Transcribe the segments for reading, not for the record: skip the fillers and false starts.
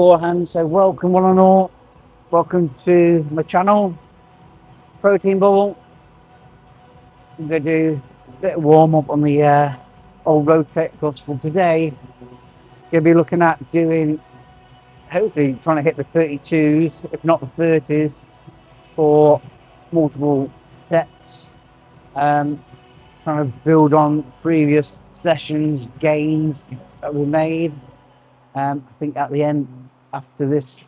beforehand. So welcome one and all. Welcome to my channel, Protein Bubble. I'm going to do a bit of warm up on the old Rotate clubs for today. Going to be looking at doing, hopefully trying to hit the 32s, if not the 30s, for multiple sets. Trying to build on previous sessions, gains that we made. I think at the end, after this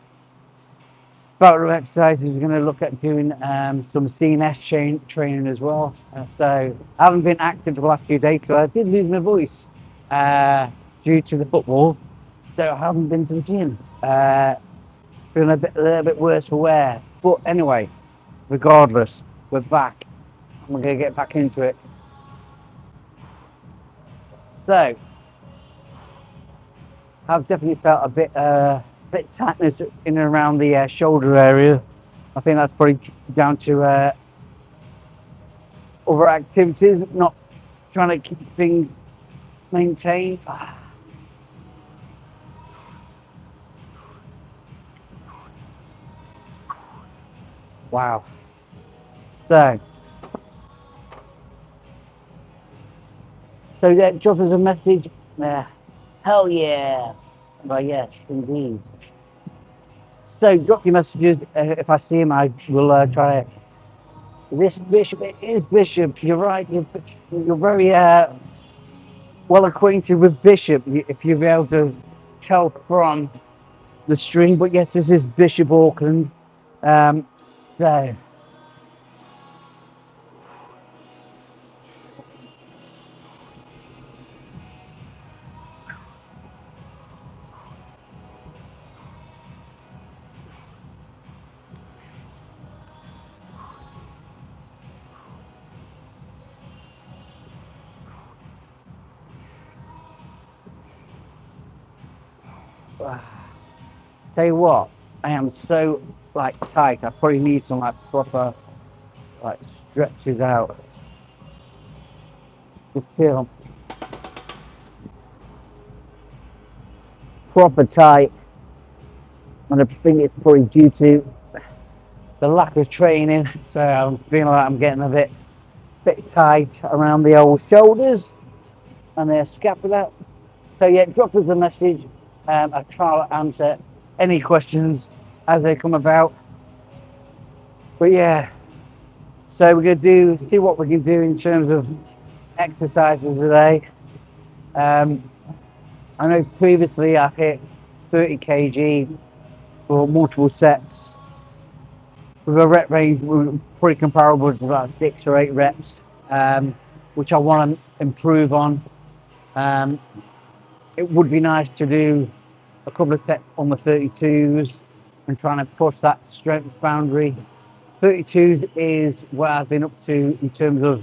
bout of exercises, we're going to look at doing some CNS training as well. So I haven't been active for the last few days, so I did lose my voice due to the football. So I haven't been to the gym. Feeling a little bit worse for wear. But anyway, regardless, we're back. I'm going to get back into it. So I've definitely felt a bit tightness in and around the shoulder area. I think that's probably down to other activities, not trying to keep things maintained. Wow. So yeah, drop us a message. Hell yeah. Well, yes, indeed. So drop your messages. If I see them, I will try to. This Bishop, it is Bishop. You're right. You're very well acquainted with Bishop. If you'll be able to tell from the stream. But yes, this is Bishop Auckland. So. Tell you what, I am so like tight. I probably need some like proper like stretches out. Just feel proper tight, and I think it's probably due to the lack of training. So I'm feeling like I'm getting a bit tight around the old shoulders and the scapula. So yeah, drop us a message. I try to answer any questions as they come about. But yeah, so we're gonna see what we can do in terms of exercises today. I know previously I've hit 30 kg for multiple sets with a rep range pretty comparable to about 6 or 8 reps, which I want to improve on. It would be nice to do a couple of sets on the 32s and trying to push that strength boundary. 32s is what I've been up to in terms of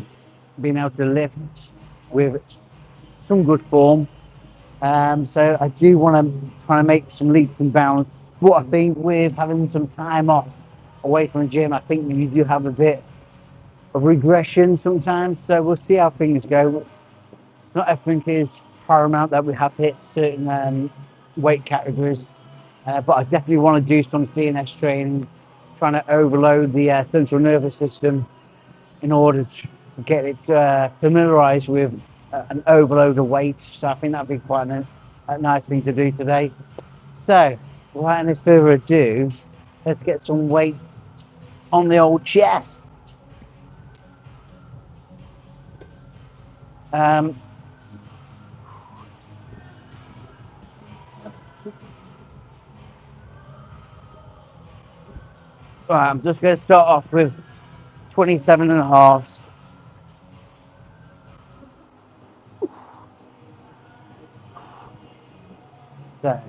being able to lift with some good form. So I do want to try and make some leaps and bounds. But I think with having some time off away from the gym, I think you do have a bit of regression sometimes. So we'll see how things go. Not everything is paramount that we have hit certain weight categories. But I definitely want to do some CNS training, trying to overload the central nervous system in order to get it familiarized with an overload of weight. So I think that'd be quite a nice thing to do today. So without any further ado, let's get some weight on the old chest. Right, I'm just going to start off with 27 and a half. So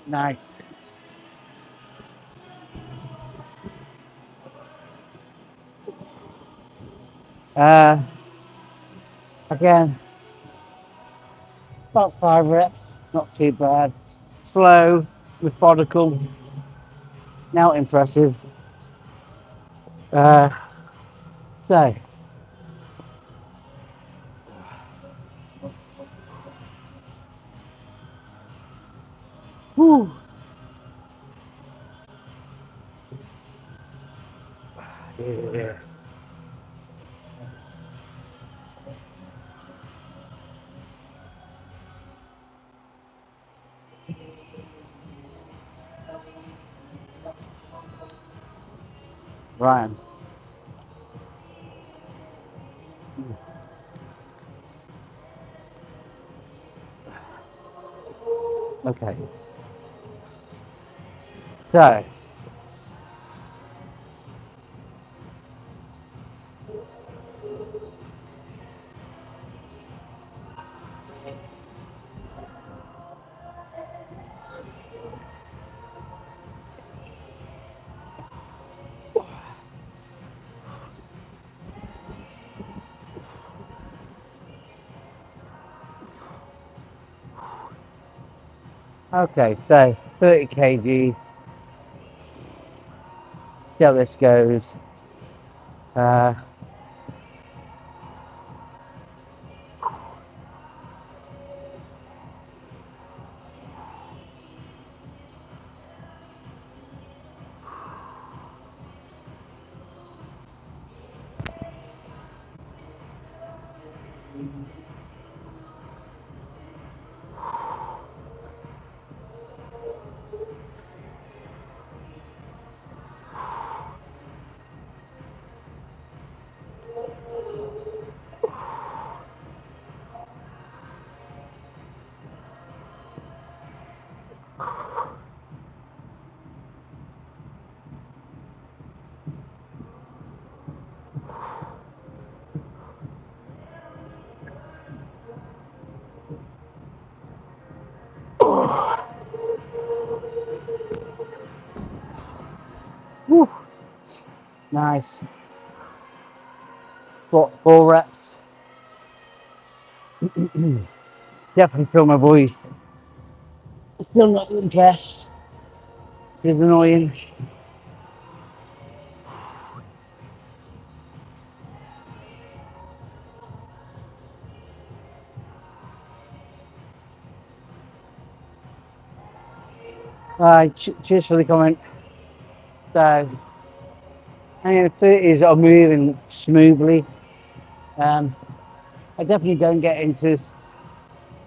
Nice. Uh, Again, about 5 reps, not too bad. Slow, methodical, now impressive. Uh, so, whew. Yeah. Ryan. Okay. So, okay, so 30 kg. See how this goes. Uh, whew, nice. 4 reps. Definitely feel my voice. Still not impressed. This is annoying. Cheers for the comment. So, and the 30s are moving smoothly. I definitely don't get into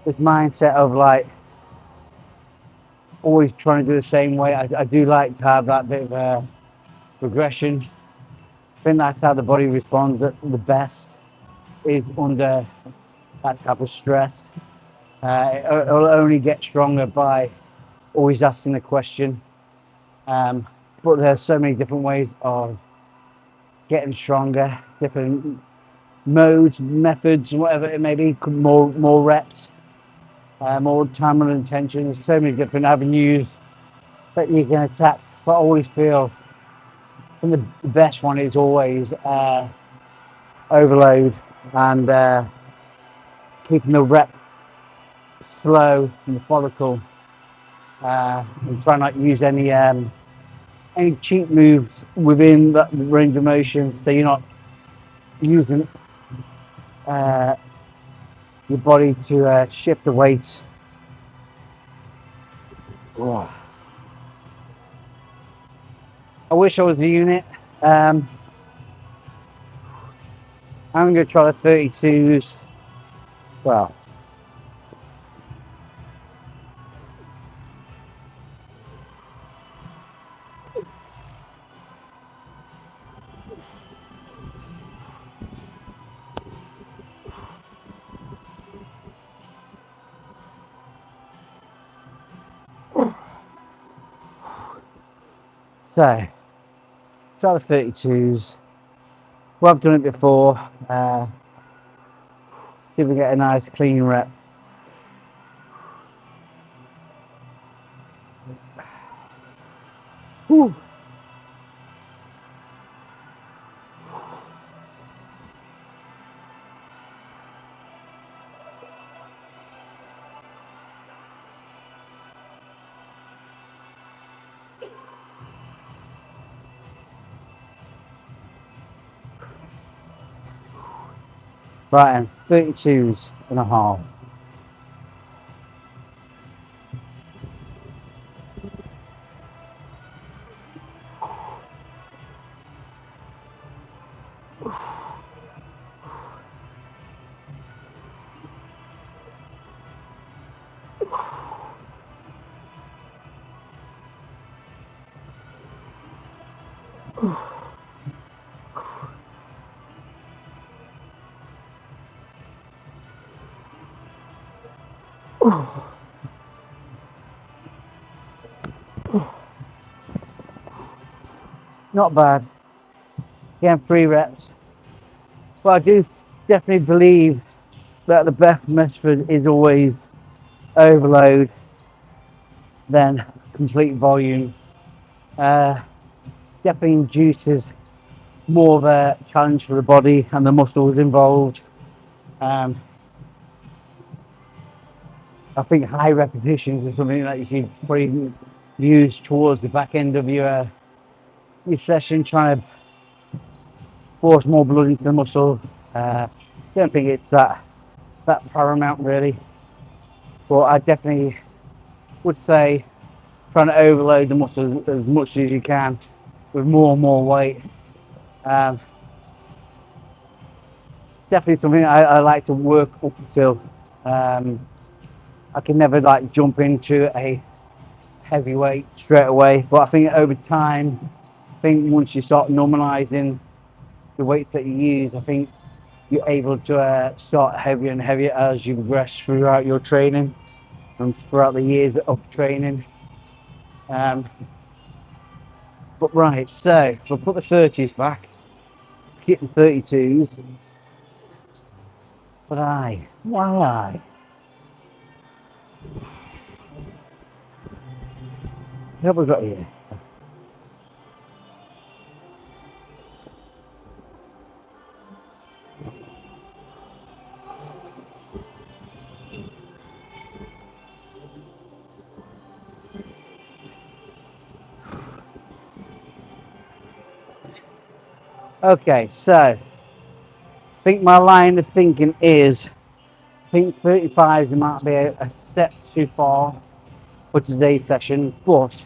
this mindset of like always trying to do the same way. I do like to have that bit of progression. I think that's how the body responds at the best, is under that type of stress. It'll only get stronger by always asking the question. But there's so many different ways of getting stronger, different modes, methods, whatever it may be, more reps, more time and intention. There's so many different avenues that you can attack. But I always feel the best one is always overload and keeping the rep slow and methodical, and try not to use any cheat moves within that range of motion, so you're not using uh, your body to shift the weight. Oh. I wish I was the unit. I'm going to try the 32s. Well, so try the 32s. Well, I've done it before. See if we get a nice clean rep. Whew. Right, and 32s and a half. Not bad. Again, 3 reps. But I do definitely believe that the best method is always overload, then complete volume. Definitely induces more of a challenge for the body and the muscles involved. I think high repetitions is something that you should probably use towards the back end of your session, trying to force more blood into the muscle. Don't think it's that paramount really, but I definitely would say trying to overload the muscles as much as you can with more and more weight. Definitely something I like to work up until. I can never like jump into a heavy weight straight away, but I think over time, I think once you start normalizing the weights that you use, I think you're able to start heavier and heavier as you progress throughout your training and throughout the years of training. But right, so we'll put the 30s back, keep the 32s. But why? What have we got here? Okay, so I think my line of thinking is, I think 35s might be a step too far for today's session, but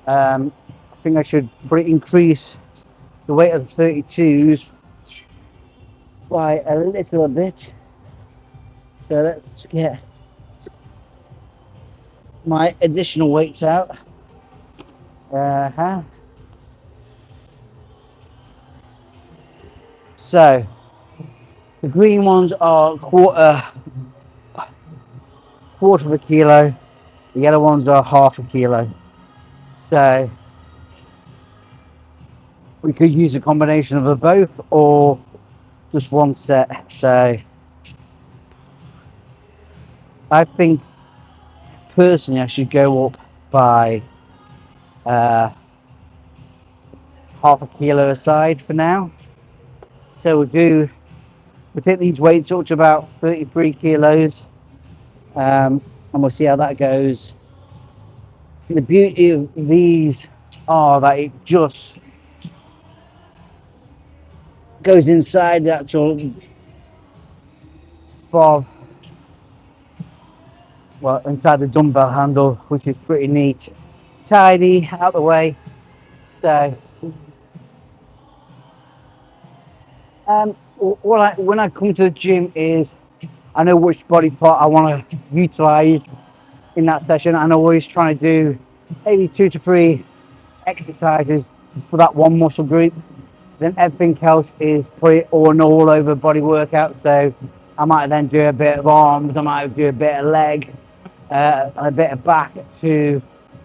I think I should probably increase the weight of the 32s by a little bit. So let's get my additional weights out. So the green ones are quarter of a kilo, the yellow ones are half a kilo. So we could use a combination of the both or just one set. So I think personally I should go up by half a kilo aside for now. So we'll take these weights up to about 33 kilos, and we'll see how that goes. And the beauty of these are that it just goes inside the actual bar, well, inside the dumbbell handle, which is pretty neat, tidy, out the way. So when I come to the gym is I know which body part I want to utilize in that session, and I'm always trying to do maybe 2 to 3 exercises for that one muscle group. Then everything else is put it all over body workout. So I might then do a bit of arms, I might do a bit of leg, and a bit of back to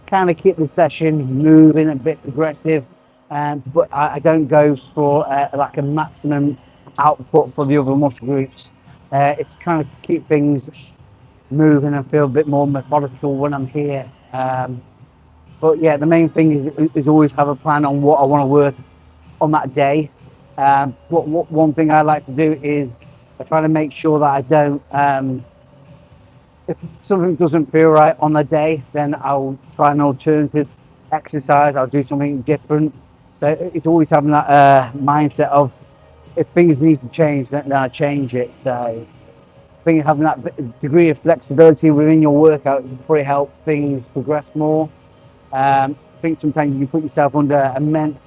kind of keep the session moving, a bit progressive. But I don't go for like a maximum output for the other muscle groups. It's kind of keep things moving and feel a bit more methodical when I'm here. But yeah, the main thing is always have a plan on what I want to work on that day. What one thing I like to do is I try to make sure that I don't if something doesn't feel right on the day, then I'll try an alternative exercise. I'll do something different. So it's always having that mindset of if things need to change, then I change it. So I think having that degree of flexibility within your workout will probably help things progress more. I think sometimes you put yourself under immense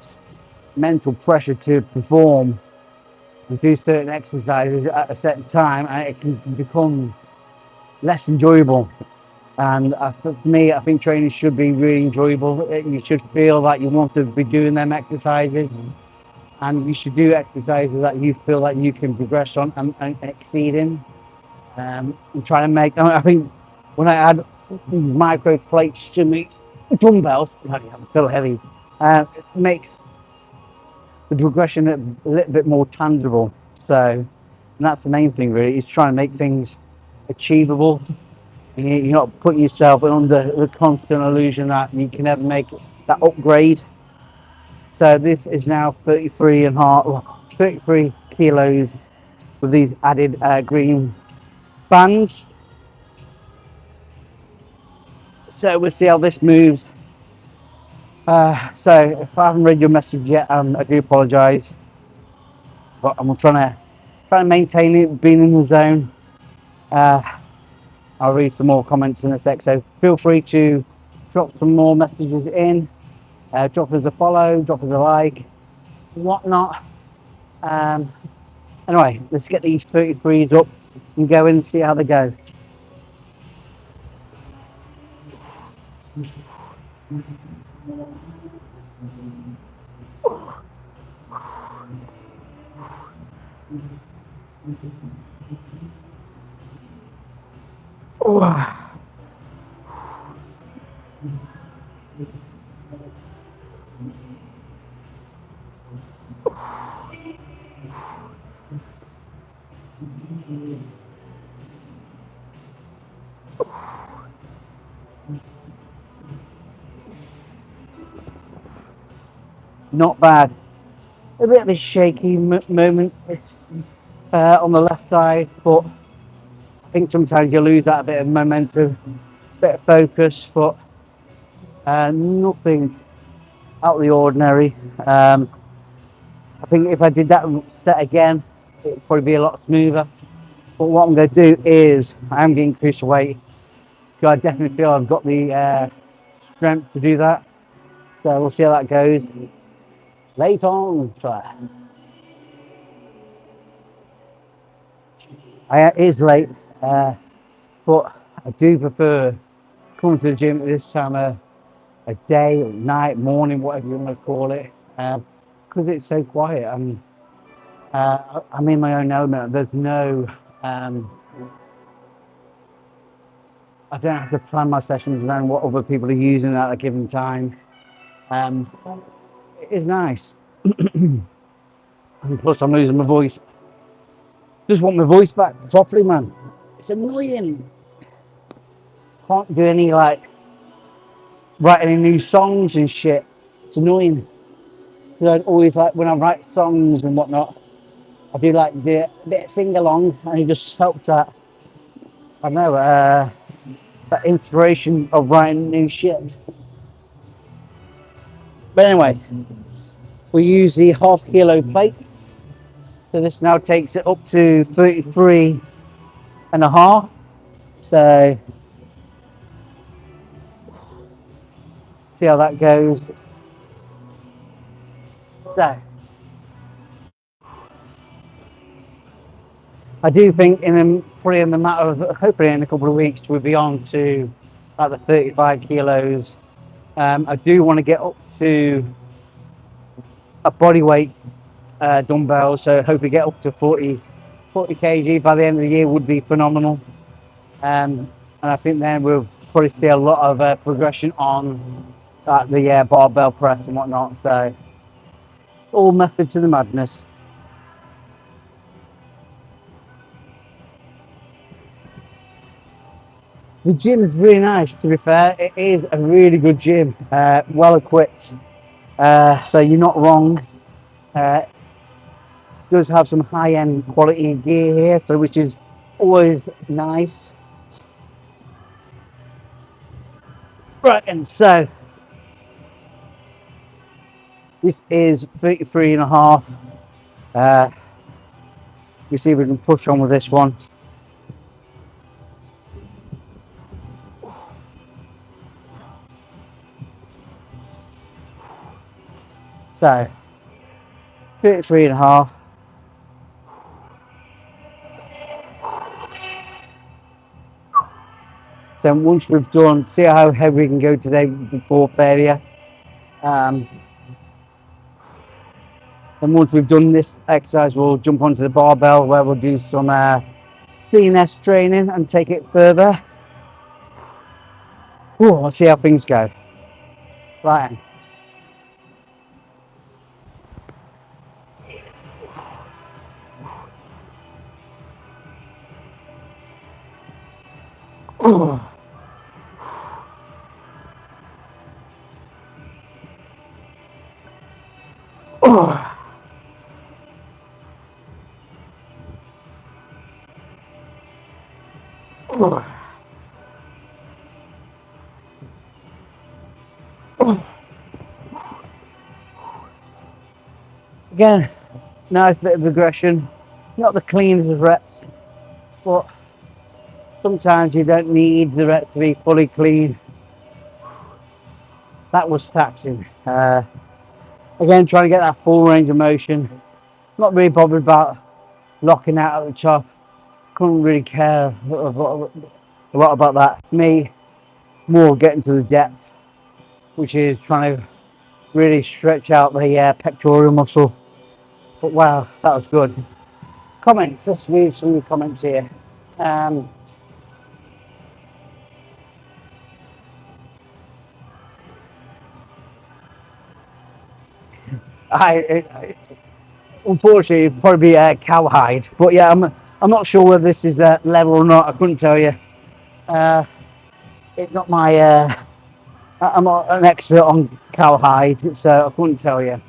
mental pressure to perform and do certain exercises at a certain time, and it can become less enjoyable. And for me, I think training should be really enjoyable. You should feel that you want to be doing them exercises, and you should do exercises that you feel that you can progress on and exceed in. And trying to make, I think when I add micro plates to me dumbbells, I'm so heavy, it makes the progression a little bit more tangible. So, and that's the main thing really, is trying to make things achievable. You're not putting yourself under the constant illusion that you can never make that upgrade. So this is now 33 and a half, 33 kilos with these added green bands. So we'll see how this moves. So if I haven't read your message yet, I do apologise, but I'm trying to maintain it, being in the zone. Uh, I'll read some more comments in a sec, so feel free to drop some more messages in, drop us a follow, drop us a like, whatnot. Um, anyway, let's get these 33s up and go in and see how they go. Not bad. A bit of a shaky moment on the left side, but I think sometimes you lose that bit of momentum, bit of focus, but nothing out of the ordinary. I think if I did that set again, it would probably be a lot smoother. But what I'm going to do is I'm going to increase the weight. So I definitely feel I've got the strength to do that. So we'll see how that goes. Late on. It is late, but I do prefer coming to the gym at this time of a day, or night, morning, whatever you want to call it, because it's so quiet. I'm in my own element. There's no, I don't have to plan my sessions around what other people are using at a given time. It is nice. And plus, I'm losing my voice. Just want my voice back properly, man. It's annoying. Can't do any like write any new songs and shit. It's annoying. Because I always like when I write songs and whatnot, I do like the bit of sing along, and it just helps that. I know that inspiration of writing new shit. But anyway, we use the half-kilo plate. So this now takes it up to 33 and a half. So see how that goes. So I do think probably in the matter of hopefully in a couple of weeks we'll be on to like the 35 kilos. I do want to get up to a body weight dumbbell, so hopefully get up to 40 kg by the end of the year would be phenomenal. And I think then we'll probably see a lot of progression on the barbell press and whatnot. So all method to the madness. The gym is really nice, to be fair. It is a really good gym, well equipped. So you're not wrong. Does have some high-end quality gear here, so which is always nice. Right, and so this is 33 and a half. We see if we can push on with this one. So 33 and a half. So once we've done, see how heavy we can go today before failure. And once we've done this exercise, we'll jump onto the barbell where we'll do some CNS training and take it further. Let's see how things go. Right. Again, nice bit of aggression. Not the cleanest reps, but sometimes you don't need the reps to be fully clean. That was taxing. Again, trying to get that full range of motion. Not really bothered about locking out at the top. Couldn't really care a lot about that. For me, more getting to the depth, which is trying to really stretch out the pectoral muscle. But wow, that was good. Comments, let's read some of the comments here. Unfortunately, it'd probably be cowhide, but yeah, I'm not sure whether this is level or not. I couldn't tell you. It's not my. I'm not an expert on cowhide, so I couldn't tell you.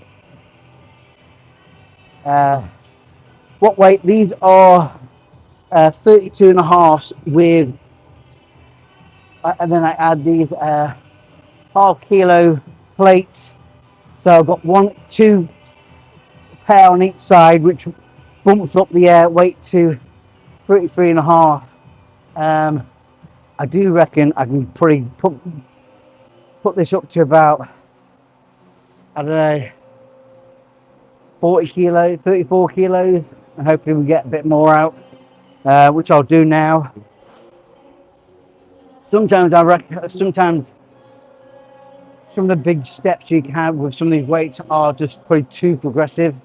What weight? These are 32 and a half with, and then I add these half kilo plates. So I've got 2 pair on each side, which bumps up the weight to 33 and a half. I do reckon I can pretty put this up to about, I don't know, 40 kilos, 34 kilos, and hopefully we get a bit more out, which I'll do now. Sometimes sometimes some of the big steps you can have with some of these weights are just probably too progressive.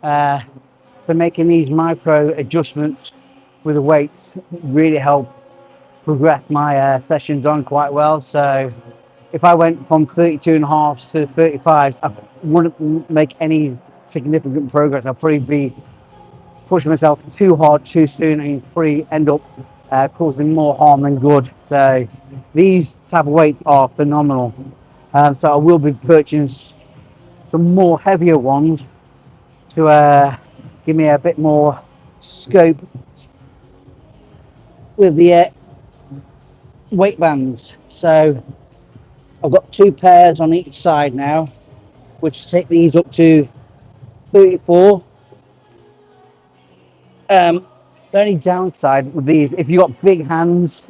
So making these micro adjustments with the weights really help progress my sessions on quite well. So if I went from 32 and a half to 35, I wouldn't make any significant progress. I'll probably be pushing myself too hard too soon and probably end up causing more harm than good. So these type of weights are phenomenal. So I will be purchasing some more heavier ones to give me a bit more scope with the weight bands. So I've got 2 pairs on each side now, which take these up to 34. The only downside with these, if you've got big hands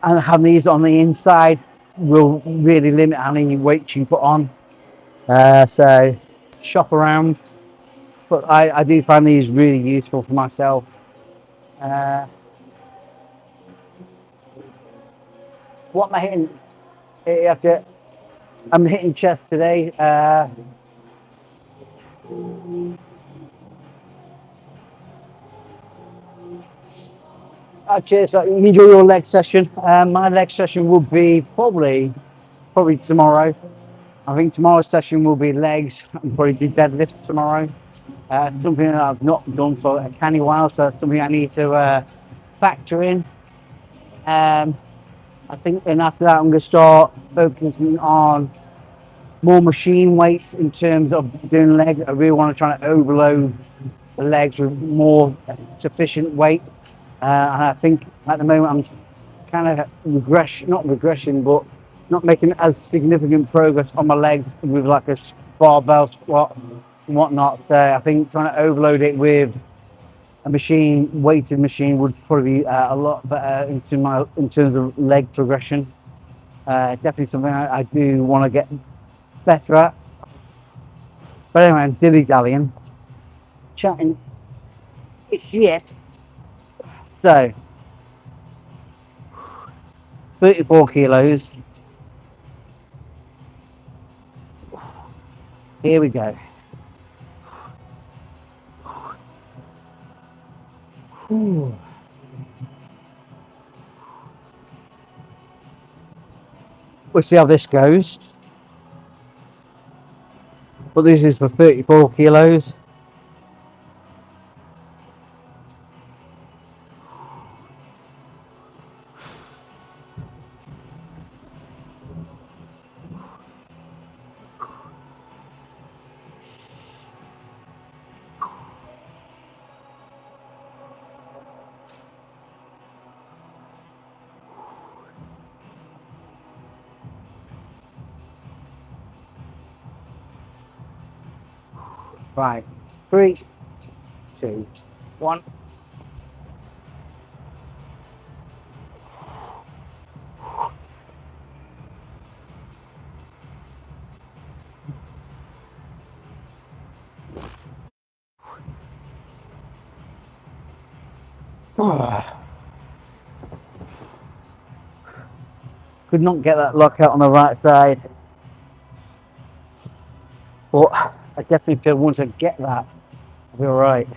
and having these on the inside, will really limit how many weights you put on. So shop around, but I do find these really useful for myself. What am I hitting? I'm hitting chest today. Cheers. So enjoy your leg session. My leg session will be probably tomorrow. I think tomorrow's session will be legs and probably do deadlift tomorrow. Something that I've not done for a canny while, so that's something I need to factor in. I think then after that, I'm going to start focusing on more machine weights in terms of doing legs. I really want to try to overload the legs with more sufficient weight. And I think at the moment I'm kind of not regression, but not making as significant progress on my legs with like a barbell squat and whatnot. So I think trying to overload it with a weighted machine would probably be a lot better in terms of leg progression. Definitely something I do want to get better at. But anyway, I'm dilly dallying, chatting shit. So 34 kilos. Here we go. We'll see how this goes. But this is for 34 kilos. Right, 3, 2, 1. Could not get that lockout on the right side, but I definitely feel once I get that, I'll be alright.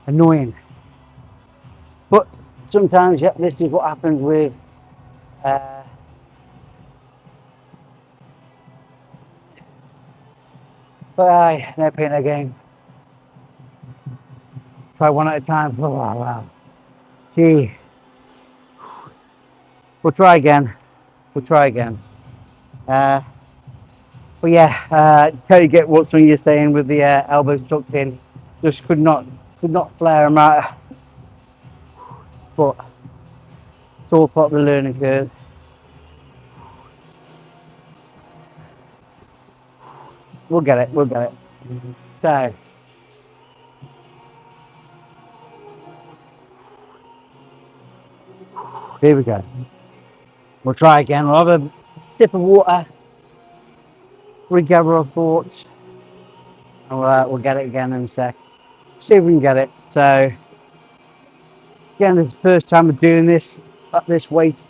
Annoying. But sometimes, yeah, this is what happens with but aye, no pain, no gain. Try one at a time. Oh, wow. Gee. We'll try again. We'll try again. But yeah, totally get what some of you're saying with the elbows tucked in. Just could not flare them out. But it's all part of the learning curve. We'll get it. We'll get it. So here we go. We'll try again. We'll have a sip of water, regather our thoughts, and we'll get it again in a sec. See if we can get it. So again, this is the first time we're doing this at this weight.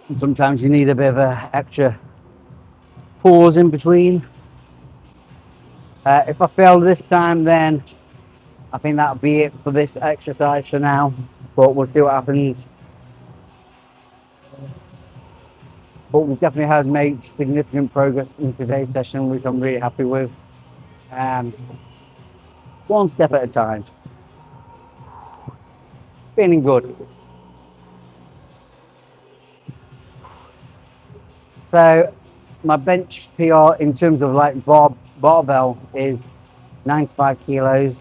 And sometimes you need a bit of a extra pause in between. If I fail this time, then I think that'll be it for this exercise for now. But we'll see what happens. But we definitely have made significant progress in today's session, which I'm really happy with. One step at a time. Feeling good. So my bench PR in terms of like barbell is 95 kilos.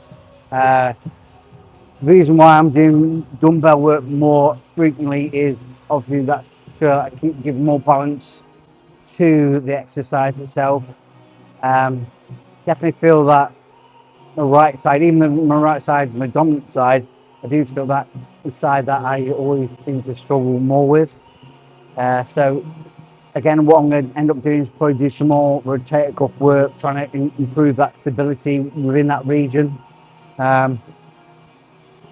The reason why I'm doing dumbbell work more frequently is obviously that I keep giving more balance to the exercise itself. Definitely feel that the right side, even my right side, my dominant side, I do feel that the side that I always seem to struggle more with. So again, what I'm going to end up doing is probably do some more rotator cuff work, trying to improve that stability within that region.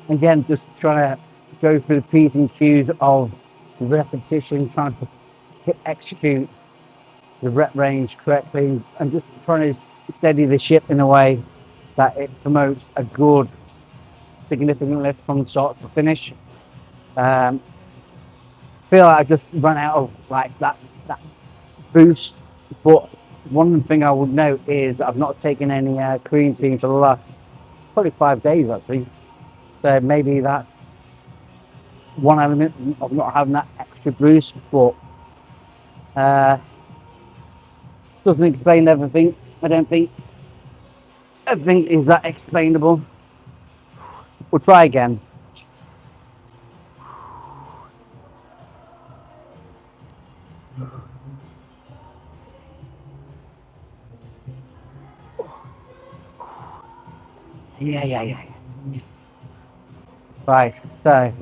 Again, just trying to go through the P's and Q's of repetition, trying to execute the rep range correctly, and just trying to steady the ship in a way that it promotes a good, significant lift from start to finish. Feel like I just run out of like that boost, but one thing I would note is I've not taken any creatine for the last probably 5 days actually. So maybe that's one element of not having that extra boost, but doesn't explain everything. I don't think everything is that explainable. We'll try again. Yeah. Right, so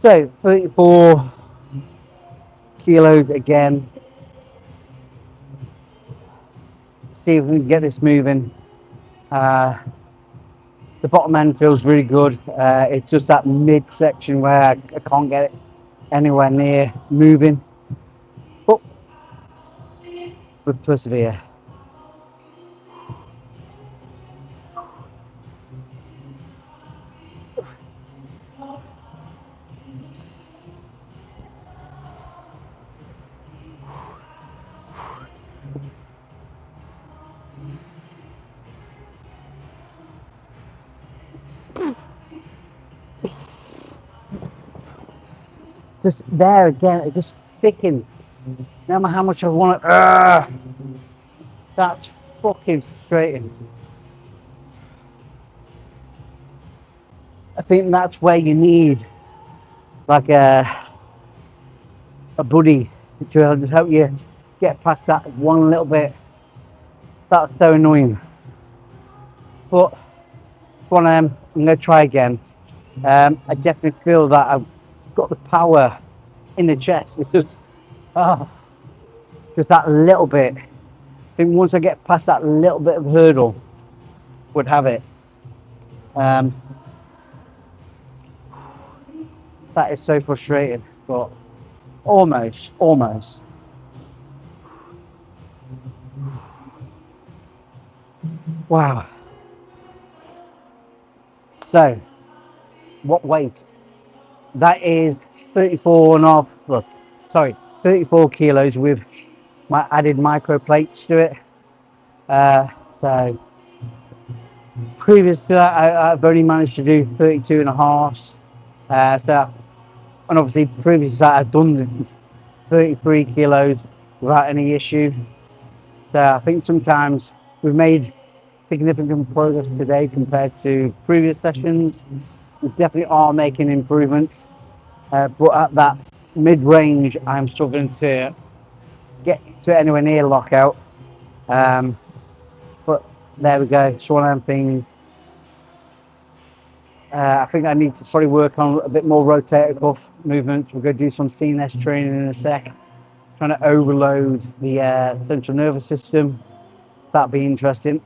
34 kilos again. See if we can get this moving. The bottom end feels really good. It's just that mid section where I can't get it anywhere near moving. But we persevere. Just there again, it just sticking. No matter how much I want it. That's fucking frustrating. I think that's where you need like a buddy to just help you get past that one little bit. That's so annoying. But it's one of them. I'm gonna try again. I definitely feel that I've got the power in the chest. It's just that little bit. I think once I get past that little bit of hurdle, would have it. That is so frustrating, but almost. Wow. So, what weight? That is 34 and a half, well, sorry, 34 kilos with my added micro plates to it. So, previous to that, I've only managed to do 32 and a half. And obviously, previous to that, I've done the 33 kilos without any issue. So, I think sometimes we've made significant progress today compared to previous sessions. We definitely are making improvements, but at that mid-range, I'm struggling to get to anywhere near lockout. But there we go. It's one of them things. I think I need to probably work on a bit more rotator cuff movements. We're going to do some CNS training in a sec, trying to overload the central nervous system. That'll be interesting.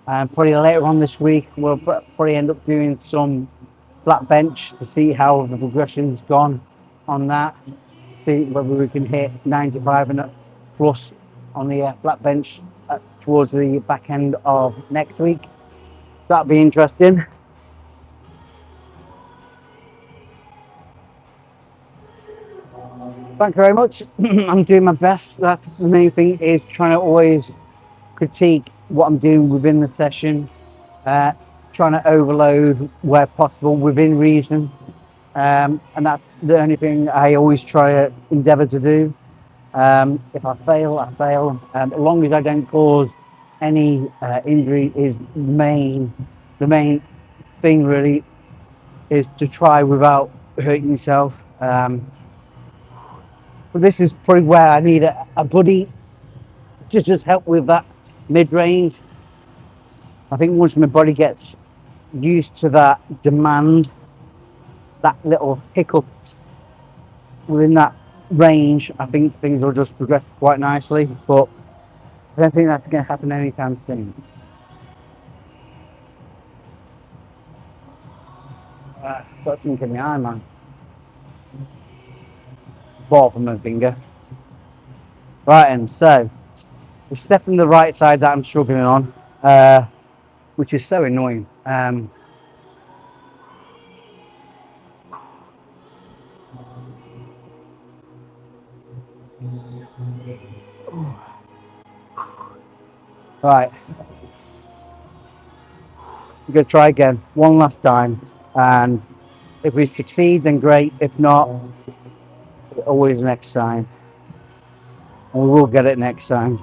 And probably later on this week, we'll probably end up doing some flat bench to see how the progression's gone on that. See whether we can hit 95 and plus on the flat bench towards the back end of next week. That'll be interesting. Thank you very much. I'm doing my best. That's the main thing, is trying to always critique what I'm doing within the session, trying to overload where possible within reason. And that's the only thing I always try to endeavour to do. If I fail, I fail. As long as I don't cause any injury, is the main thing really, is to try without hurting yourself. But this is probably where I need a buddy to just help with that mid-range. I think once my body gets used to that demand, that little hiccup within that range, I think things will just progress quite nicely. But I don't think that's going to happen anytime soon. Got something in my eye, man. Ball from my finger. Right, and so it's definitely the right side that I'm struggling on, which is so annoying. Right, we're going to try again one last time, and if we succeed, then great. If not, always next time, and we will get it next time.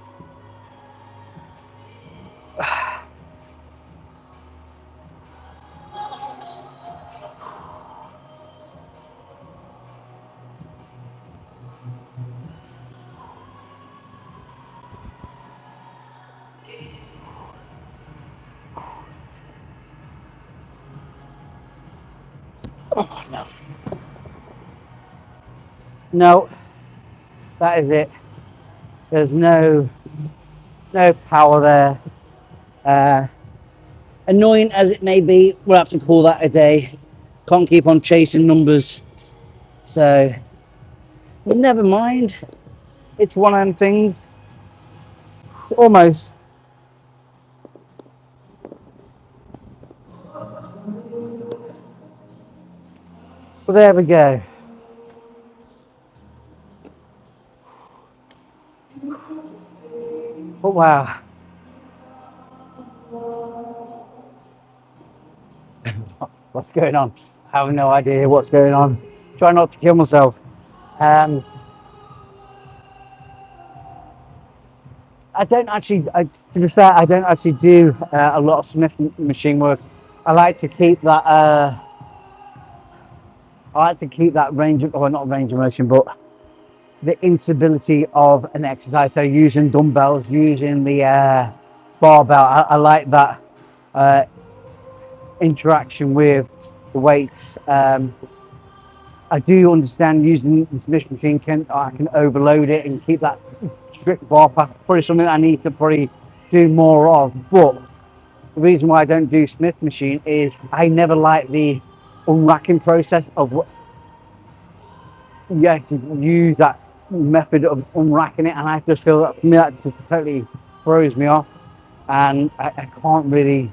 Oh, no. No, that is it. There's no power there. Annoying as it may be, we'll have to call that a day. Can't keep on chasing numbers. So, but never mind. It's one of them things. Almost. But there we go. But wow. What's going on? I have no idea what's going on. Try not to kill myself. I don't actually, to be fair, I don't actually do a lot of Smith machine work. I like to keep that. I like to keep that range of, or not range of motion, but the instability of an exercise. So using dumbbells, using the barbell. I like that interaction with the weights. I do understand using the Smith machine I can overload it and keep that strict bar path. Probably something I need to probably do more of. But the reason why I don't do Smith machine is I never like the unracking process of what you actually use that method of unracking it, and I just feel that for me that just totally throws me off, and I can't really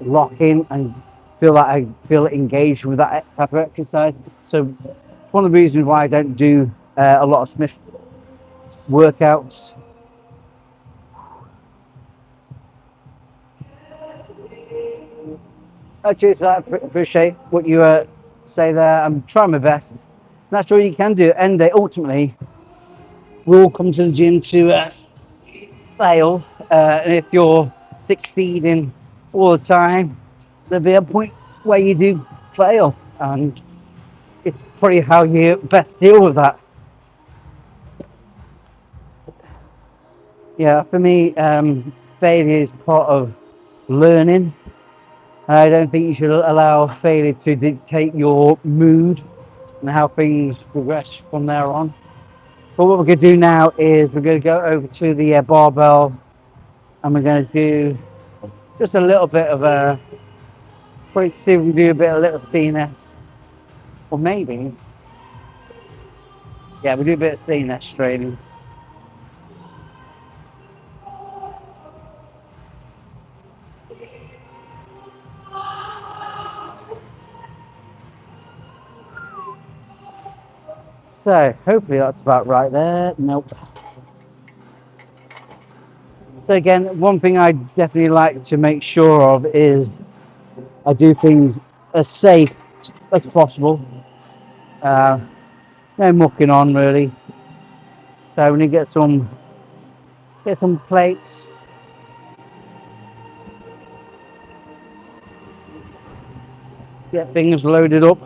lock in and feel that I feel engaged with that type of exercise. So it's one of the reasons why I don't do a lot of Smith workouts. Cheers for that. Appreciate what you say there. I'm trying my best. That's all you can do. And ultimately, we all come to the gym to fail. And if you're succeeding all the time, there'll be a point where you do fail. And it's probably how you best deal with that. Yeah, for me, failure is part of learning. I don't think you should allow failure to dictate your mood and how things progress from there on. But what we're going to do now is we're going to go over to the barbell, and we're going to do just a little bit of a, probably see if we can do a bit of little CNS, or maybe, yeah, we'll do a bit of CNS training. So hopefully that's about right there. Nope. So again, one thing I definitely like to make sure of is I do things as safe as possible. No mucking on really. So we need to get some plates. Get things loaded up.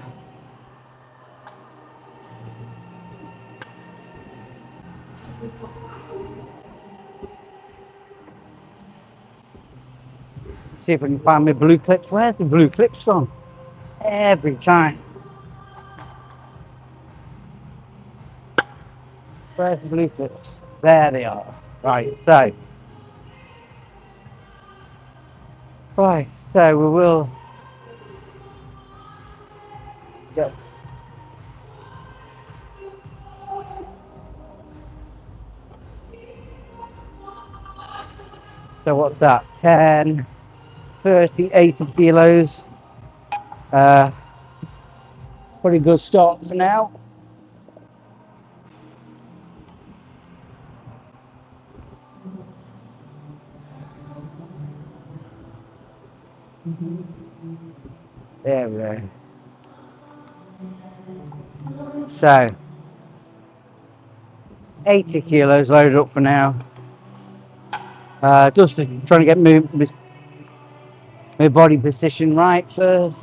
See if we can find my blue clips. Where's the blue clips gone? Every time. Where's the blue clips? There they are. Right, so. Right, so we will get. So what's that? 10, 30, 80 kilos. Pretty good start for now. There we go. So 80 kilos loaded up for now. Just trying to get my body position right first.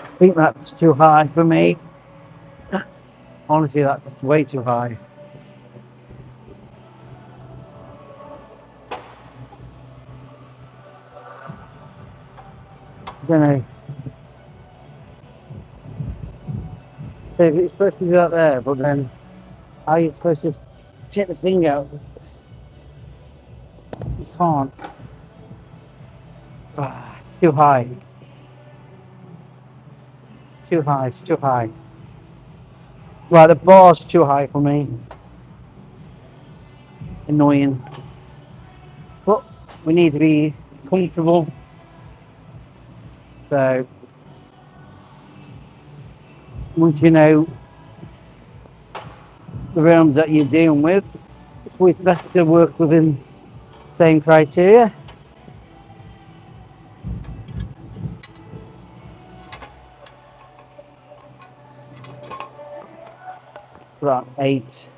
I think that's too high for me. Honestly, that's way too high. I don't know. So it's supposed to do that there, but then how are you supposed to take the thing out? You can't. It's too high. It's too high. It's too high. Right, the bar's too high for me. Annoying. But we need to be comfortable. So once you know the realms that you're dealing with, it's best to work within the same criteria. About 8.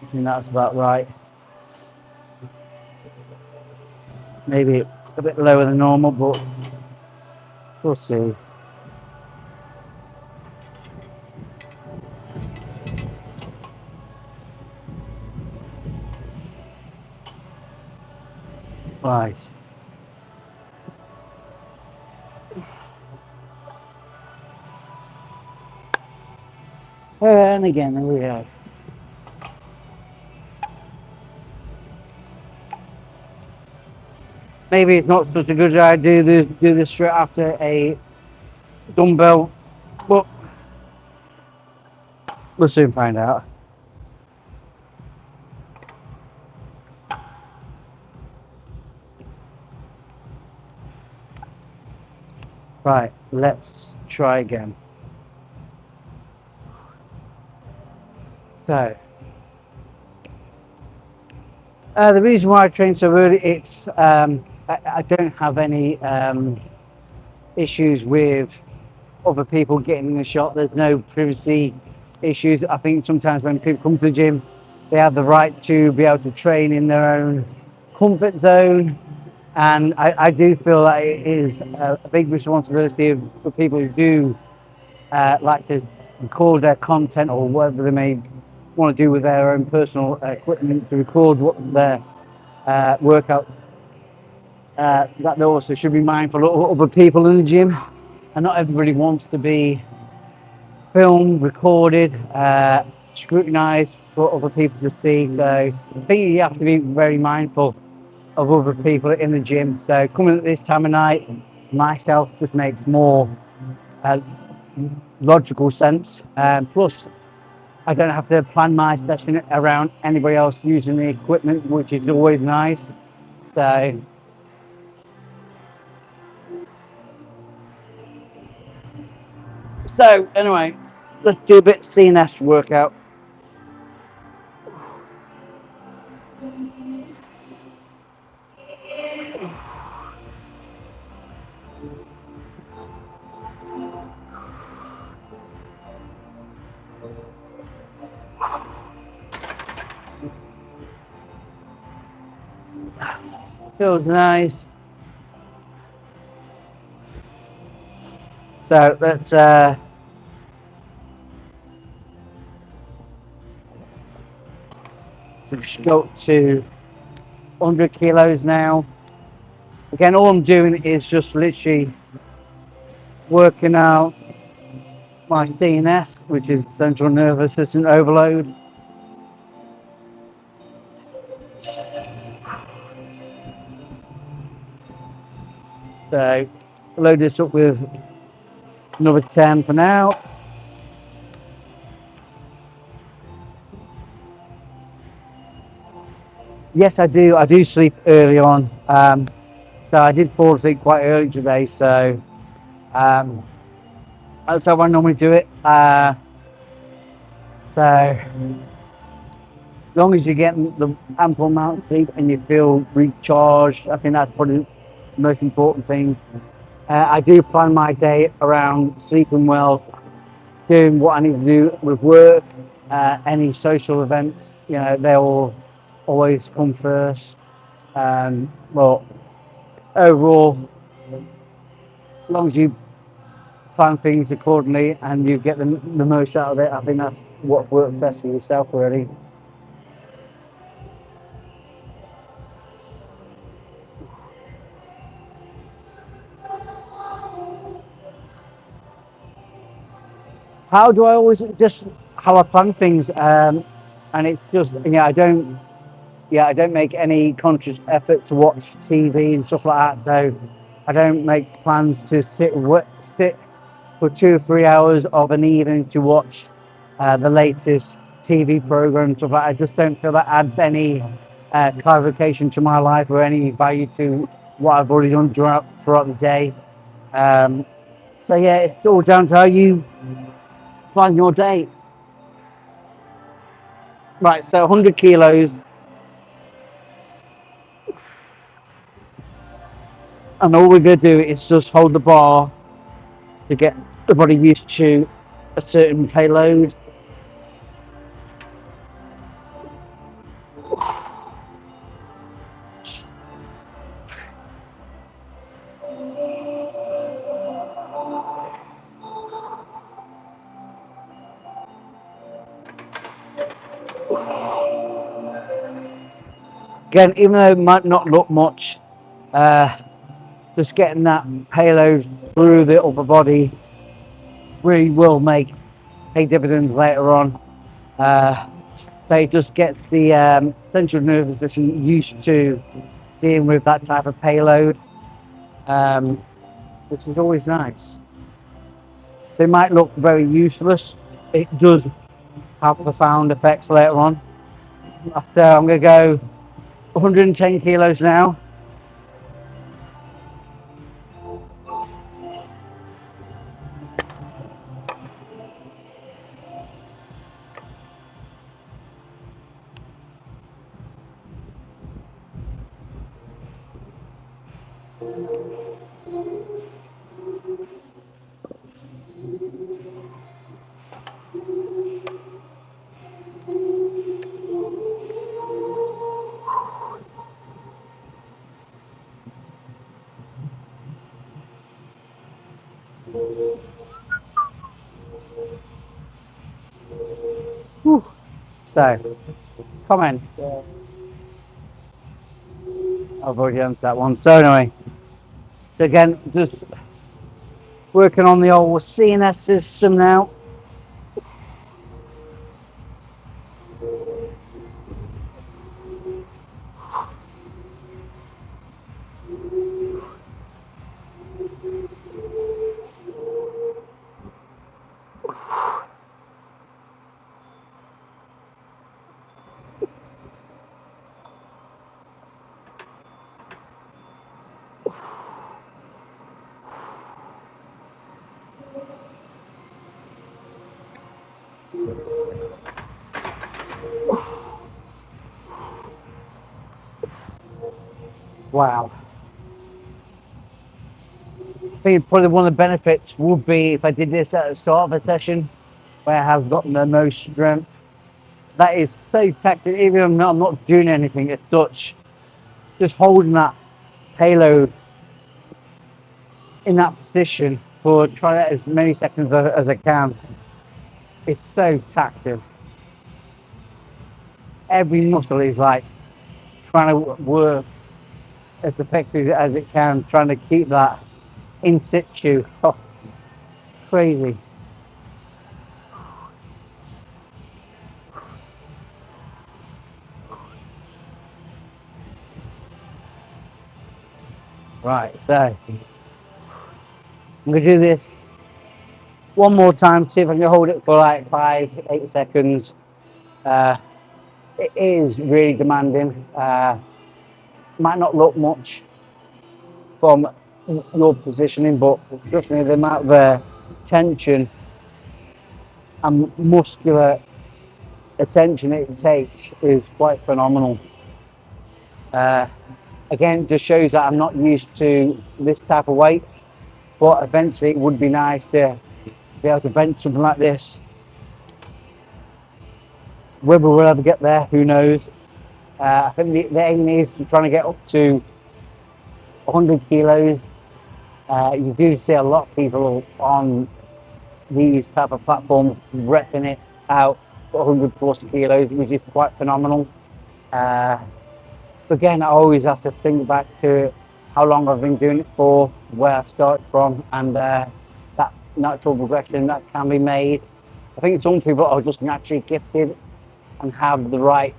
I think that's about right. Maybe a bit lower than normal, but we'll see. Right. And again, there we go. Maybe it's not such a good idea to do this straight after a dumbbell, but we'll soon find out. Right, let's try again. So, the reason why I train so early, it's I don't have any issues with other people getting in the shot. There's no privacy issues. I think sometimes when people come to the gym, they have the right to be able to train in their own comfort zone. And I do feel that it is a big responsibility for people who do like to record their content or whatever they may want to do with their own personal equipment to record what their workout. That they also should be mindful of other people in the gym, and not everybody wants to be filmed, recorded, scrutinised for other people to see. So I think you have to be very mindful of other people in the gym. So coming at this time of night, myself just makes more logical sense. Plus, I don't have to plan my session around anybody else using the equipment, which is always nice. So anyway, let's do a bit of CNS workout. Feels nice. So let's just go to 100 kilos now. Again, all I'm doing is just literally working out my CNS, which is central nervous system overload. So load this up with another 10 for now. Yes, I do. I do sleep early on. So I did fall asleep quite early today. So that's how I normally do it. So as long as you're getting the ample amount of sleep and you feel recharged, I think that's probably the most important thing. I do plan my day around sleeping well, doing what I need to do with work, any social events. You know, they'll always come first. But overall, as long as you plan things accordingly and you get the most out of it, I think that's what works best for yourself, really. How do I always just how I plan things, and it's just I don't make any conscious effort to watch TV and stuff like that. So I don't make plans to sit for 2 or 3 hours of an evening to watch the latest TV program and stuff like that. I just don't feel that adds any clarification to my life or any value to what I've already done throughout the day. Um, so yeah, it's all down to how you plan your day. Right, so 100 kilos, and all we're going to do is just hold the bar to get the body used to a certain payload. Again, even though it might not look much, uh, just getting that payload through the upper body really will pay dividends later on. So it just gets the central nervous system used to dealing with that type of payload, um, which is always nice. They might look very useless. It does have profound effects later on. So I'm going to go 110 kilos now. Whew. So, comment. I've already answered that one. So anyway, so again, just working on the old CNS system now. Wow. I think probably one of the benefits would be if I did this at the start of a session where I have gotten the most strength. That is so tactile, even if I'm not doing anything as such, just holding that payload in that position for trying as many seconds as I can. It's so tactile. Every muscle is like trying to work as effectively as it can, trying to keep that in situ. Oh, crazy. Right, so I'm gonna do this one more time, see if I can hold it for like 5-8 seconds. It is really demanding. Might not look much from your positioning, but trust me, the amount of tension and muscular attention it takes is quite phenomenal. Again, it just shows that I'm not used to this type of weight, but eventually it would be nice to be able to bench something like this. Whether we'll ever get there, who knows. I think the aim is trying to get up to 100 kilos. You do see a lot of people on these type of platforms repping it out 100 plus kilos, which is quite phenomenal. Again, I always have to think back to how long I've been doing it for, where I started from, and that natural progression that can be made. I think some people are just naturally gifted and have the right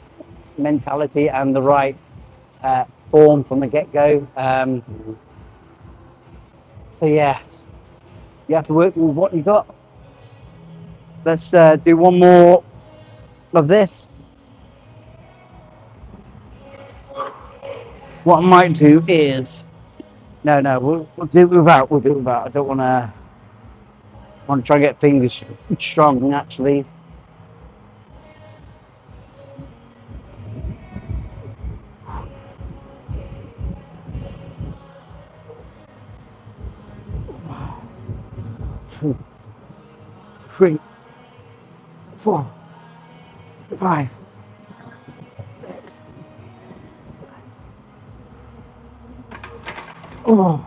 mentality and the right form from the get-go. So yeah, you have to work with what you got. Let's do one more of this. What I might do is, no, we'll do it without. We'll do it without. I don't want to try and get things strong naturally. Two, 3, 4, 5. Oh.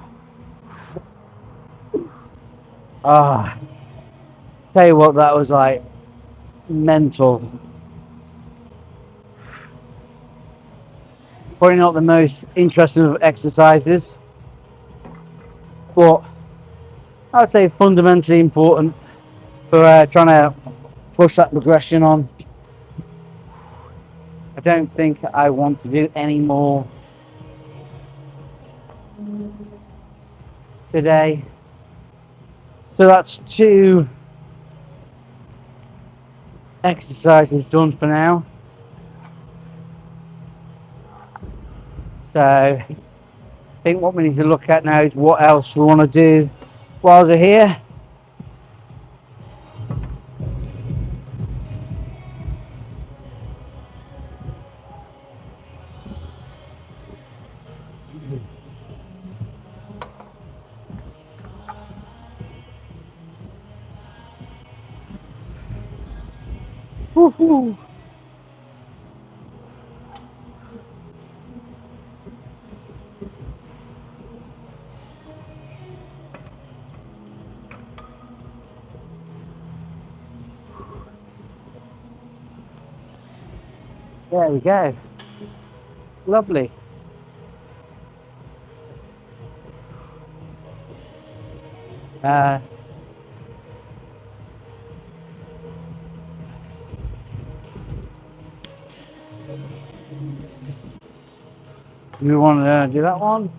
Ah. Tell you what, that was like mental. Probably not the most interesting of exercises, but I would say fundamentally important for trying to push that progression on. I don't think I want to do any more today. So that's 2 exercises done for now. So I think what we need to look at now is what else we want to do while we're here. Woohoo! There we go. Lovely. We want to do that one,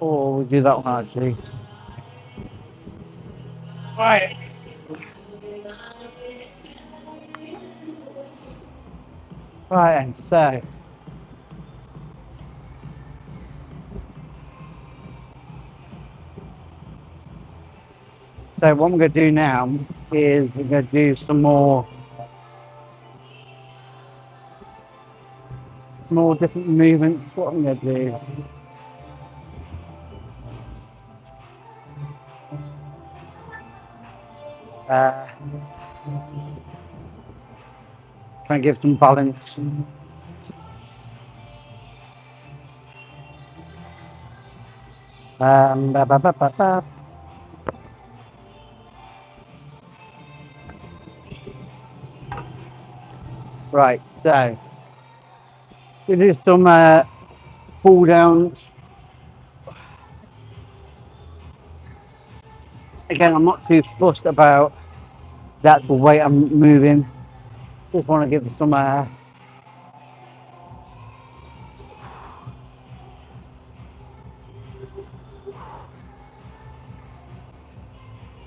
or we'll do that one actually. Right. Right, and so what I'm going to do now is we're going to do some more different movements. What I'm going to do. Try and give some balance. Ba, ba, ba, ba, ba. Right, so we do some pull downs. Again, I'm not too fussed about the actual weight I'm moving. Just want to give some .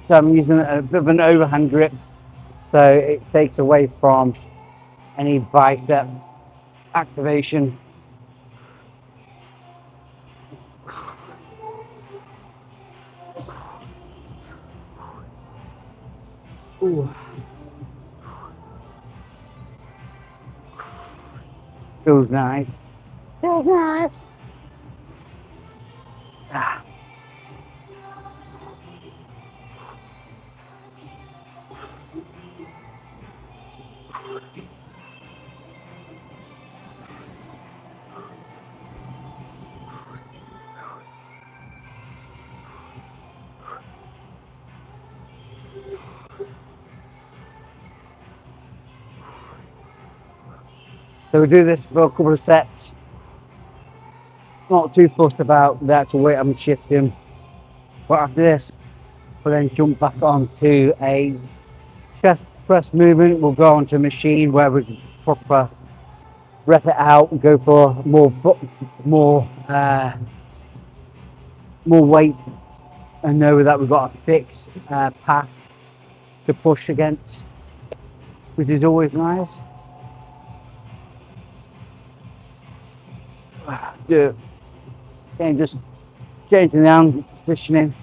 So I'm using a bit of an overhand grip, so it takes away from any bicep activation. Ooh. Feels nice. Feels nice. Ah. So we do this for a couple of sets. Not too fussed about the actual weight I'm shifting. But after this, we'll then jump back onto a chest press movement. We'll go onto a machine where we can proper rep it out and go for more weight, and know that we've got a fixed path to push against, which is always nice. Do again, just changing the arm positioning.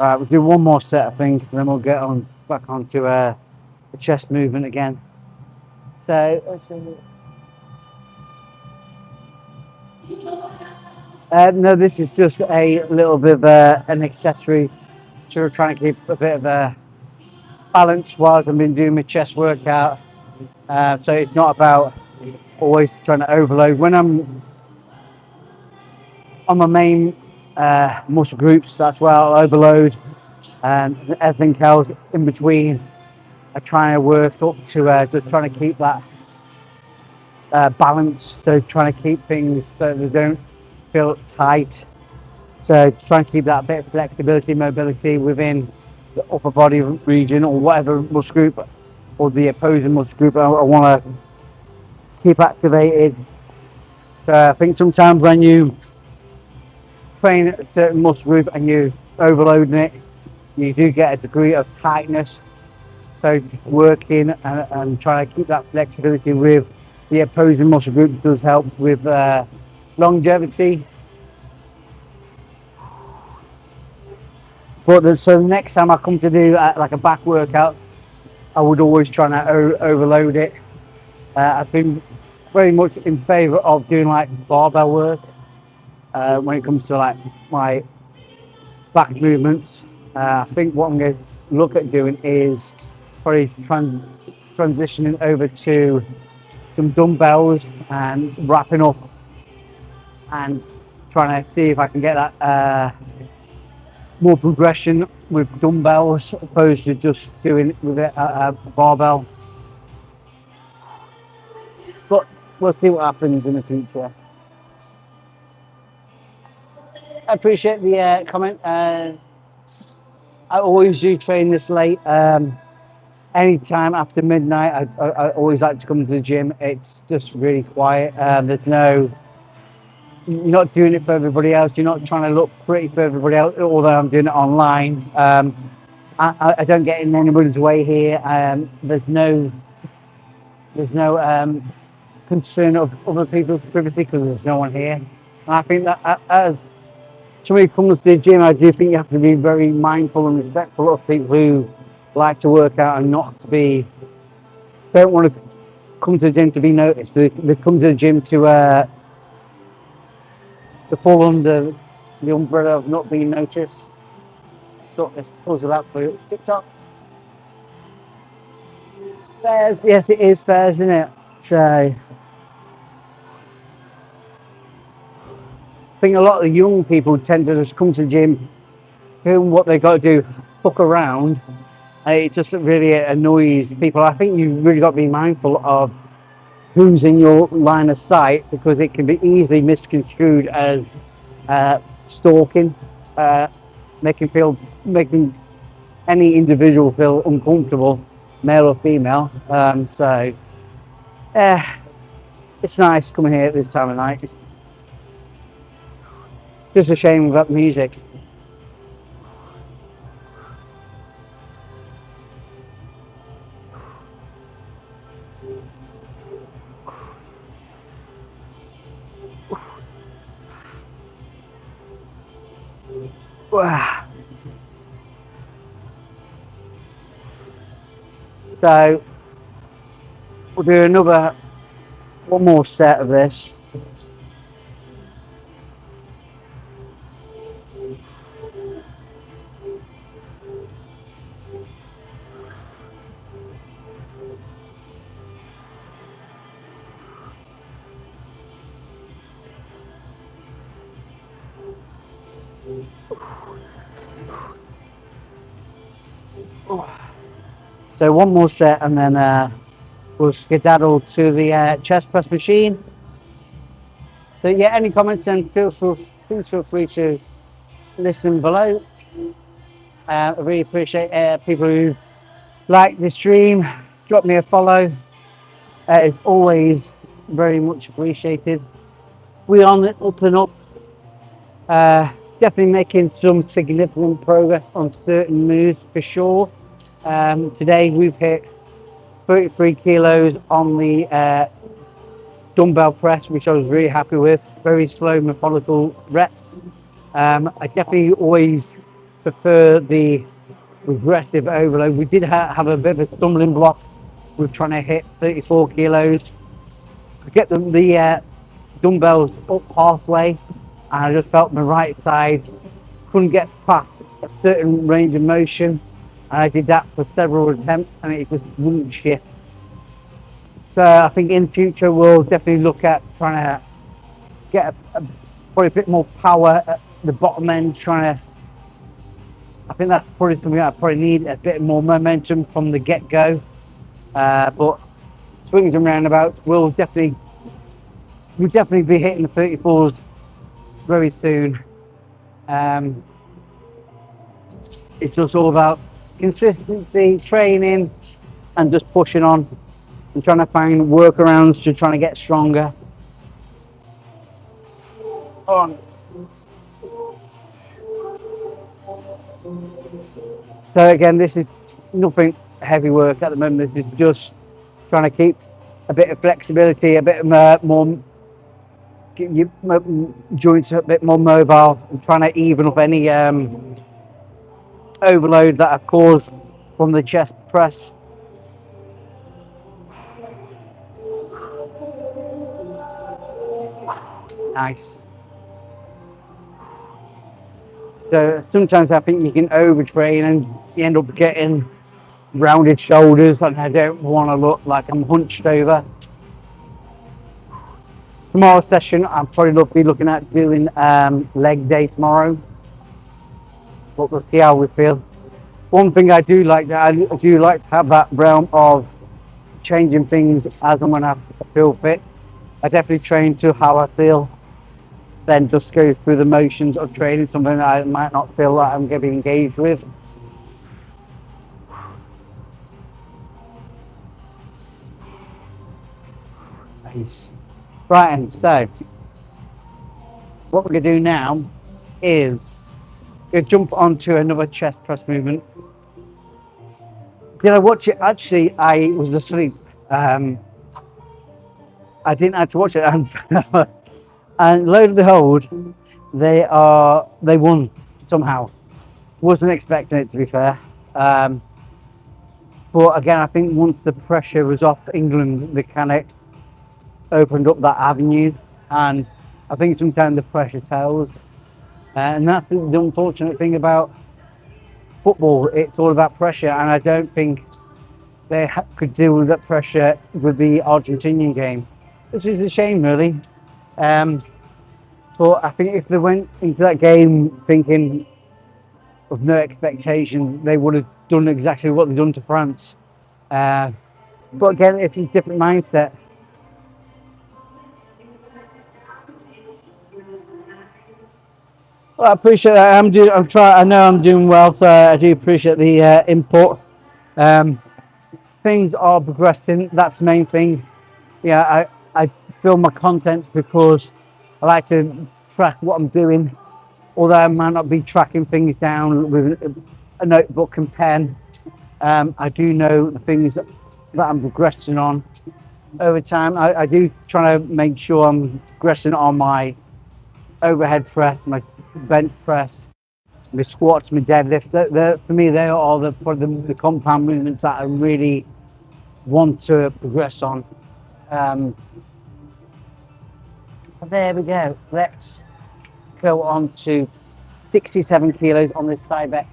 All right, we'll do one more set of things, and then we'll get on back onto the chest movement again. So let's see. No, this is just a little bit of an accessory to trying to keep a bit of a balance whilst I've been doing my chest workout. So it's not about always trying to overload. When I'm on my main muscle groups, that's where I'll overload, and everything else in between I try to work up to just trying to keep that balance. So trying to keep things so they don't feel tight. So trying to keep that bit of flexibility, mobility within the upper body region or whatever muscle group or the opposing muscle group I want to keep activated. So I think sometimes when you train a certain muscle group and you overloading it, you do get a degree of tightness. So working and trying to keep that flexibility with the opposing muscle group does help with longevity. But so the next time I come to do like a back workout, I would always try to overload it. I've been very much in favour of doing like barbell work when it comes to like my back movements. I think what I'm going to look at doing is probably transitioning over to some dumbbells and wrapping up and trying to see if I can get that more progression with dumbbells opposed to just doing it with a barbell. But we'll see what happens in the future. I appreciate the comment. I always do train this late. Anytime after midnight, I always like to come to the gym. It's just really quiet. There's no, you're not doing it for everybody else. You're not trying to look pretty for everybody else, although I'm doing it online. I don't get in anybody's way here. There's no concern of other people's privacy because there's no one here. And I think that as somebody comes to the gym, I do think you have to be very mindful and respectful of people who like to work out and not to be, don't want to come to the gym to be noticed. They come to the gym to to fall under the umbrella of not being noticed. Sort this puzzle out for TikTok. Fairs, yes, it is fairs, isn't it? So I think a lot of the young people tend to just come to the gym, doing what they got to do, fuck around, and it just really annoys people. I think you've really got to be mindful of who's in your line of sight, because it can be easily misconstrued as stalking, making any individual feel uncomfortable, male or female. So it's nice coming here at this time of night. It's just a shame about the music. So we'll do one more set of this. So one more set, and then we'll skedaddle to the chest press machine. So yeah, any comments, and please feel free to listen below. I really appreciate people who like the stream. Drop me a follow. It's always very much appreciated. We're on the up and up. Definitely making some significant progress on certain moves for sure. Today we've hit 33 kilos on the dumbbell press, which I was really happy with. Very slow, methodical reps. I definitely always prefer the regressive overload. We did have a bit of a stumbling block with trying to hit 34 kilos. I get the dumbbells up halfway, and I just felt my right side couldn't get past a certain range of motion, and I did that for several attempts, and it just wouldn't shift. So I think in future we'll definitely look at trying to get probably a bit more power at the bottom end. I think that's probably something I probably need, a bit more momentum from the get-go. But swings and roundabouts, we'll definitely be hitting the 34s very soon. It's just all about consistency, training, and just pushing on and trying to find workarounds to trying to get stronger. On. So again, this is nothing heavy work at the moment. This is just trying to keep a bit of flexibility, a bit more, get your joints a bit more mobile, and trying to even up any overload that I've caused from the chest press. Nice. So sometimes I think you can overtrain and you end up getting rounded shoulders, and I don't want to look like I'm hunched over. Tomorrow's session, I'll probably be looking at doing leg day tomorrow, but we'll see how we feel. One thing I do like to have that realm of changing things as and when I feel fit. I definitely train to how I feel, then just go through the motions of training something that I might not feel like I'm going to be engaged with. Nice. Right, and so what we're going to do now is jump onto another chest press movement. Did I watch it? Actually, I was asleep. I didn't actually watch it, and lo and behold, they won somehow. Wasn't expecting it, to be fair. But again, I think once the pressure was off England, they kind of opened up that avenue, and I think sometimes the pressure tells, and that's the unfortunate thing about football. It's all about pressure, and I don't think they could deal with that pressure with the Argentinian game, which is a shame, really. Um, but I think if they went into that game thinking of no expectation, they would have done exactly what they've done to France. Uh, but again, it's a different mindset. Well, I appreciate that. I'm trying. I know I'm doing well, so I do appreciate the input. Um, Things are progressing. That's the main thing. Yeah, I film my content because I like to track what I'm doing. Although I might not be tracking things down with a notebook and pen, I do know the things that I'm progressing on over time. I do try to make sure I'm progressing on my overhead press, my bench press, my squats, my deadlift. For me, they are the compound movements that I really want to progress on. There we go. Let's go on to 67 kilos on this Cybex.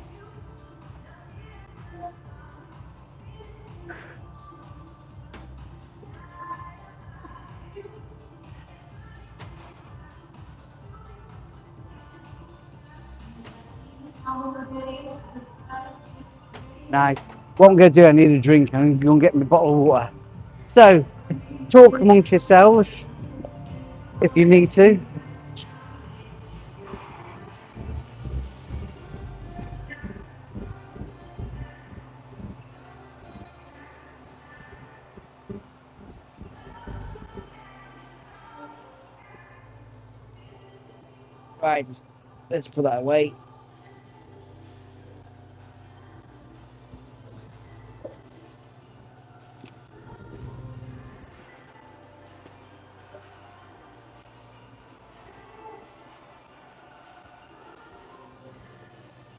Nice. What I'm going to do, I need a drink. I'm going to get my bottle of water. So, talk amongst yourselves if you need to. Right, let's put that away.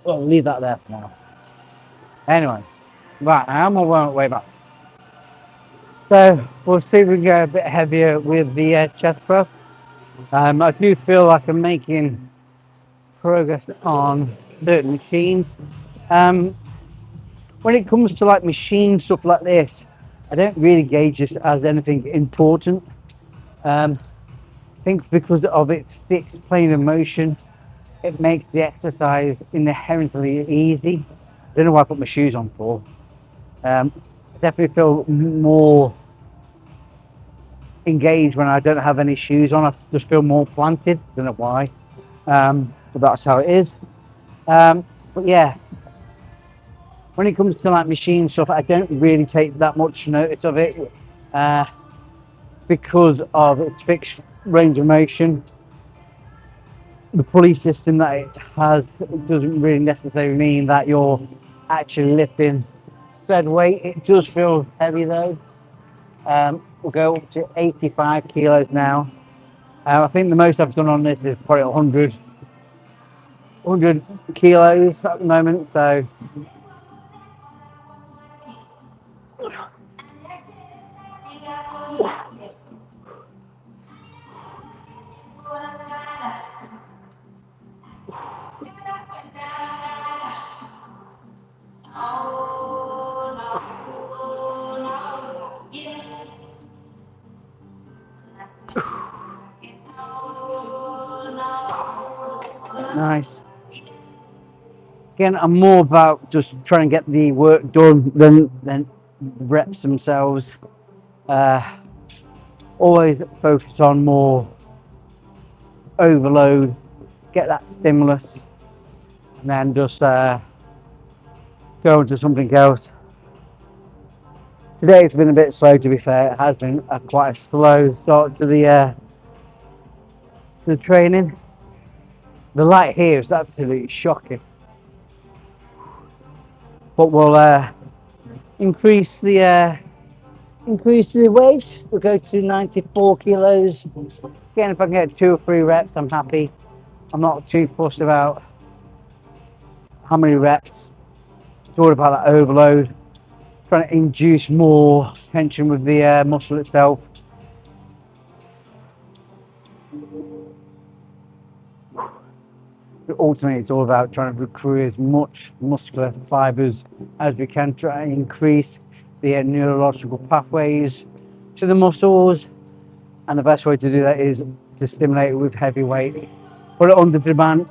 Well, we'll leave that there for now. Anyway, right, I am on my way back. So, we'll see if we can go a bit heavier with the chest press. I do feel like I'm making progress on certain machines. Um, when it comes to like machine stuff like this, I don't really gauge this as anything important. I think because of its fixed plane of motion, it makes the exercise inherently easy. I don't know why I put my shoes on for. I definitely feel more engaged when I don't have any shoes on. I just feel more planted. Don't know why, but that's how it is. But yeah, when it comes to like machine stuff, I don't really take that much notice of it because of its fixed range of motion. The pulley system that it has doesn't really necessarily mean that you're actually lifting said weight. It does feel heavy though. We'll go up to 85 kilos now. I think the most I've done on this is probably 100 kilos at the moment. So nice. Again, I'm more about just trying to get the work done than the reps themselves. Always focus on more overload, get that stimulus, and then just go into something else. Today it's been a bit slow, to be fair. It has been quite a slow start to the training. The light here is absolutely shocking, but we'll increase the weight. We'll go to 94 kilos. Again, if I can get 2 or 3 reps, I'm happy. I'm not too fussed about how many reps. It's all about that overload. Trying to induce more tension with the muscle itself. But ultimately, it's all about trying to recruit as much muscular fibers as we can, try and increase the neurological pathways to the muscles. And the best way to do that is to stimulate it with heavy weight. Put it under demand,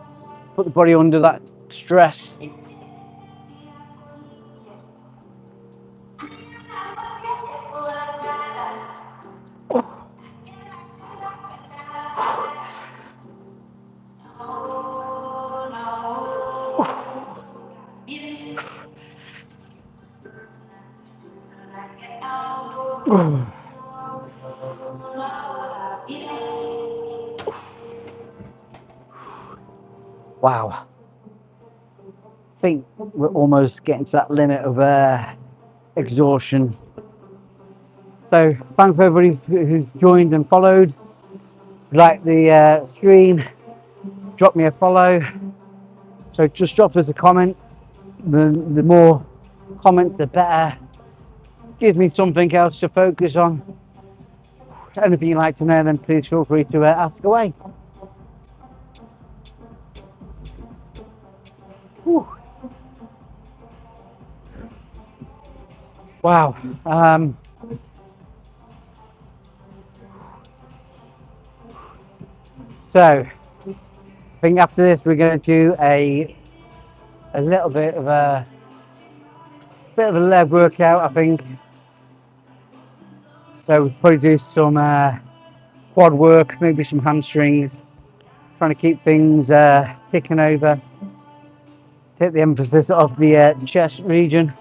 put the body under that stress. Wow. I think we're almost getting to that limit of exhaustion. So thanks for everybody who's joined and followed. Like the stream, drop me a follow. So just drop us a comment. The more comments, the better. Gives me something else to focus on. Anything you'd like to know, then please feel free to ask away. Whew. Wow. So I think after this we're going to do a little bit of a leg workout, I think. So we'll probably do some quad work, maybe some hamstrings, trying to keep things ticking over. Take the emphasis off the chest region.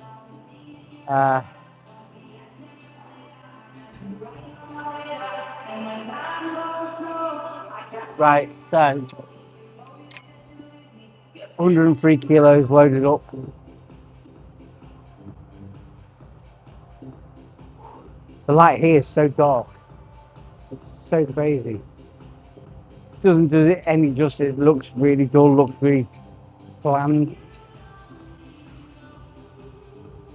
Right, so 103 kilos loaded up. The light here is so dark. It's so crazy. Doesn't do it any justice. It looks really dull, looks really bland.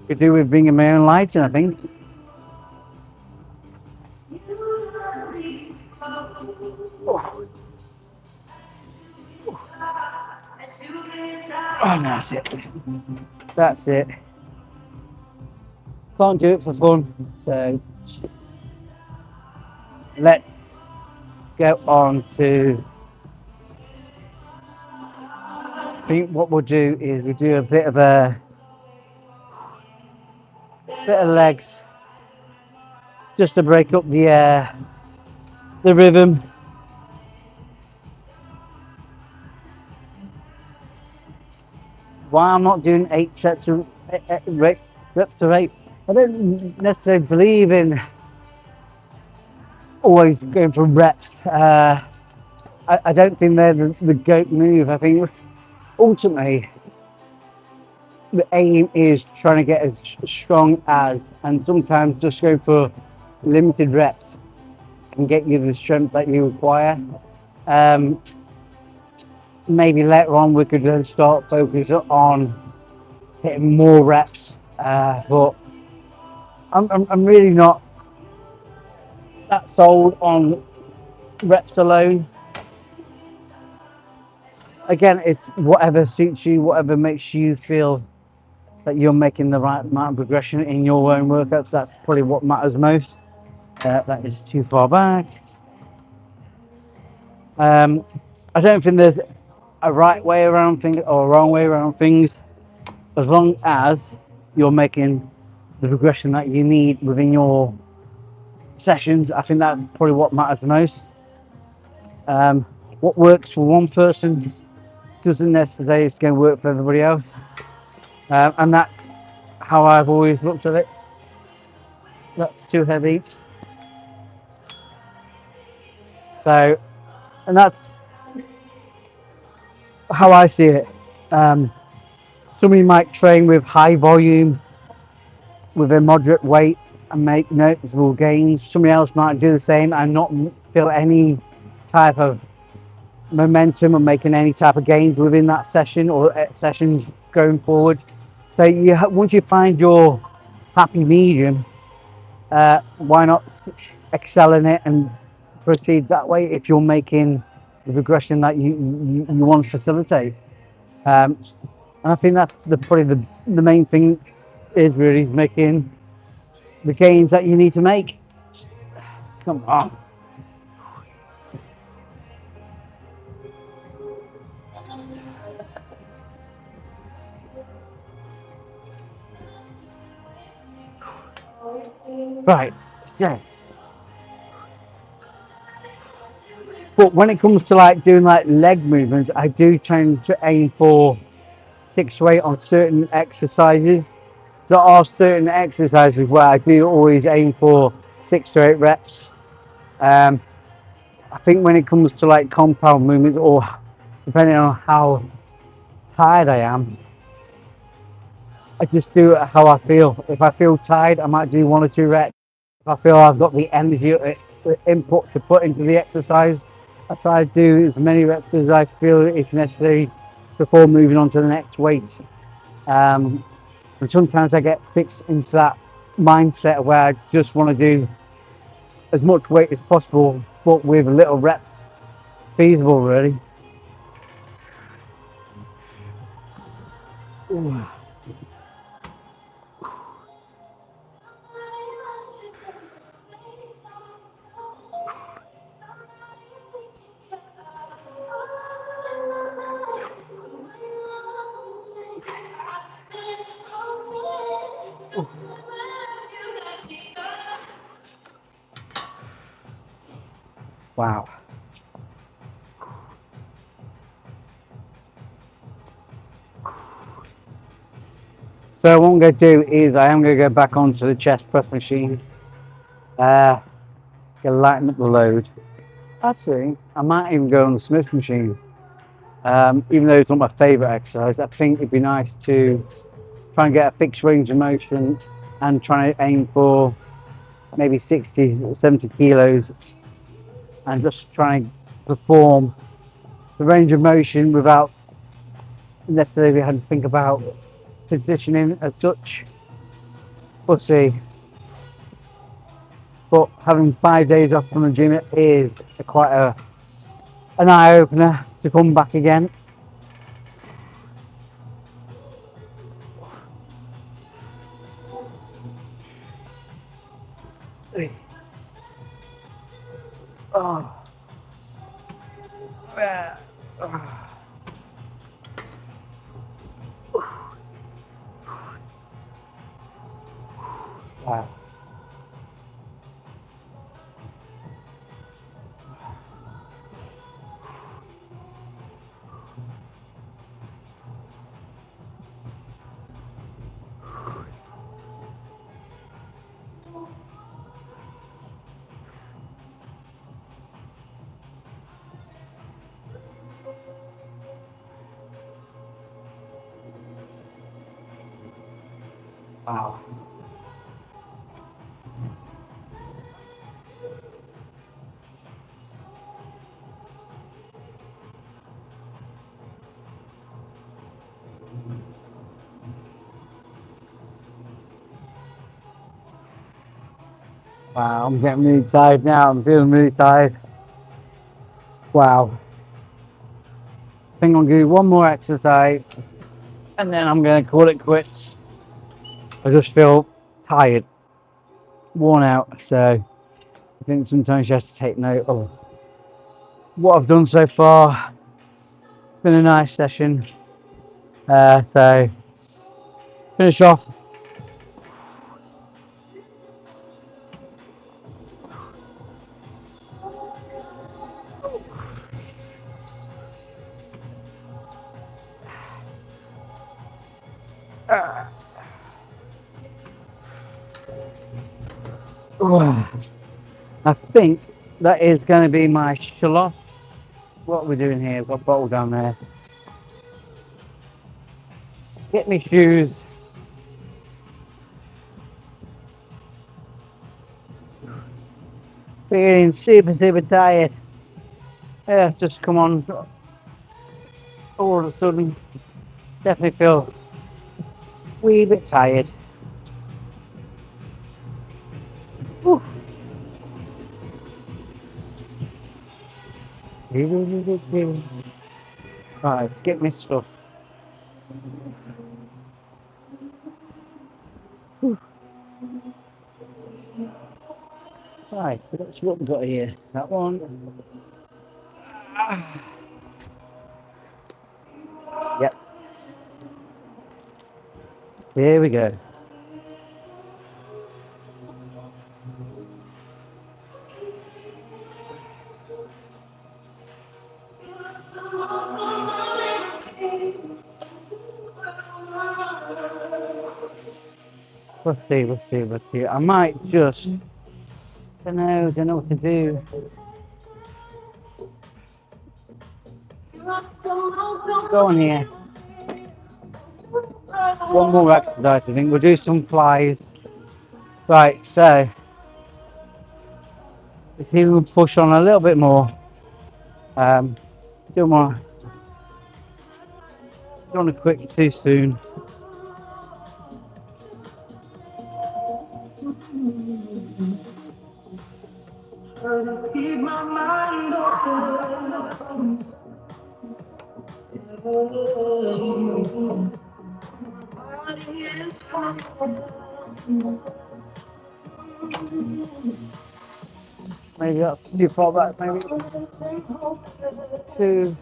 Could do with bringing my own lighting, I think. Oh, no, that's it. That's it. Can't do it for fun, so let's go on to. I think what we'll do is we'll do a bit of legs, just to break up the rhythm. Why I'm not doing 8 sets of reps of 8? I don't necessarily believe in always going for reps. I don't think they're the GOAT move. I think ultimately the aim is trying to get as strong as, and sometimes just go for limited reps can get you the strength that you require. Maybe later on we could then start focusing on hitting more reps, but I'm really not that sold on reps alone. Again, it's whatever suits you, whatever makes you feel that you're making the right amount of progression in your own workouts. That's probably what matters most. That is too far back. I don't think there's a right way around things or a wrong way around things, as long as you're making the progression that you need within your sessions. I think that's probably what matters the most. What works for one person doesn't necessarily it's going to work for everybody else, and that's how I've always looked at it. That's too heavy. So, and that's how I see it. Somebody might train with high volume with a moderate weight and make noticeable gains. Somebody else might do the same and not feel any type of momentum or making any type of gains within that session or sessions going forward. So once you find your happy medium, why not excel in it and proceed that way if you're making the progression that you want to facilitate. And I think that's probably the main thing is really making the gains that you need to make. Come on. Right. Yeah. But when it comes to like doing like leg movements, I do tend to aim for 6 to 8 on certain exercises. There are certain exercises where I do always aim for 6 to 8 reps. Um, I think when it comes to like compound movements, or depending on how tired I am, I just do it how I feel. If I feel tired, I might do 1 or 2 reps. If I feel I've got the energy input to put into the exercise, I try to do as many reps as I feel it's necessary before moving on to the next weight. And sometimes I get fixed into that mindset where I just want to do as much weight as possible, but with little reps feasible, really. Ooh. Wow. So what I'm going to do is I am going to go back onto the chest press machine. Going to lighten up the load. Actually, I might even go on the Smith machine. Even though it's not my favourite exercise, I think it'd be nice to try and get a fixed range of motion and try to aim for maybe 60 or 70 kilos and just try and perform the range of motion without necessarily having to think about positioning as such. We'll see. But having 5 days off from the gym is quite an eye opener to come back again. Oh. Yeah. Wow. Wow. Wow, I'm getting really tired now. I'm feeling really tired. Wow. I think I'm going to do one more exercise and then I'm going to call it quits. I just feel tired, worn out. So I think sometimes you have to take note of what I've done so far. It's been a nice session. So finish off. I think that is going to be my shallot. What are we doing here? We've got a bottle down there. Get me shoes. Feeling super tired. Yeah, just come on. All of a sudden, definitely feel a wee bit tired. Whew. Right, skip my stuff. Right, that's what we've got here. That one. Yep. Here we go. Let's see. I might just, don't know what to do. Go on here. One more exercise, I think. We'll do some flies. Right, so let's see if we can push on a little bit more. Don't want to quit too soon. Keep my mind open. Maybe that's too far back, maybe. Two.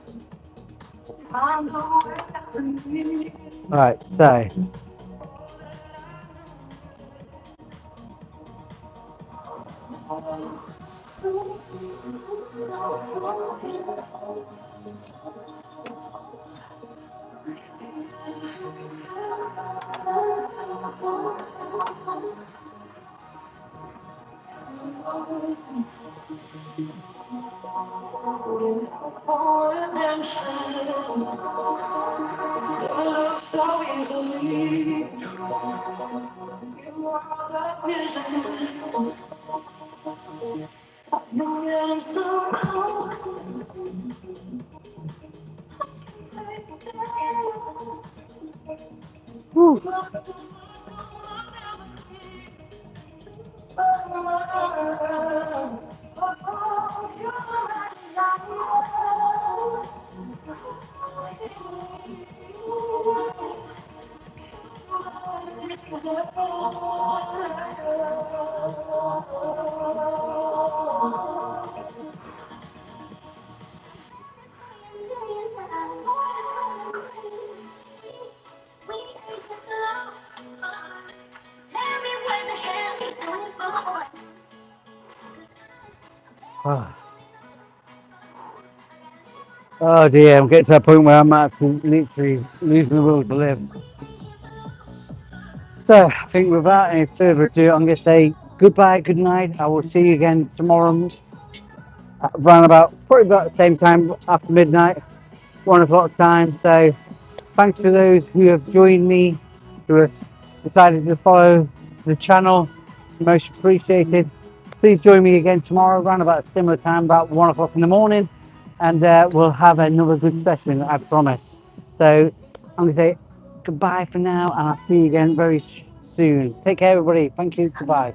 Right, so. So easily, you are that vision. You're getting so cold. Whew. Oh dear, I'm getting to that point where I'm actually literally losing the will to live. So I think without any further ado, I'm going to say goodbye, good night. I will see you again tomorrow around probably about the same time after midnight, 1 o'clock time. So thanks for those who have joined me, who have decided to follow the channel. Most appreciated. Please join me again tomorrow around about a similar time, about 1 o'clock in the morning, and we'll have another good session, I promise. So I'm going to say goodbye for now, and I'll see you again very soon. Take care, everybody. Thank you. Goodbye.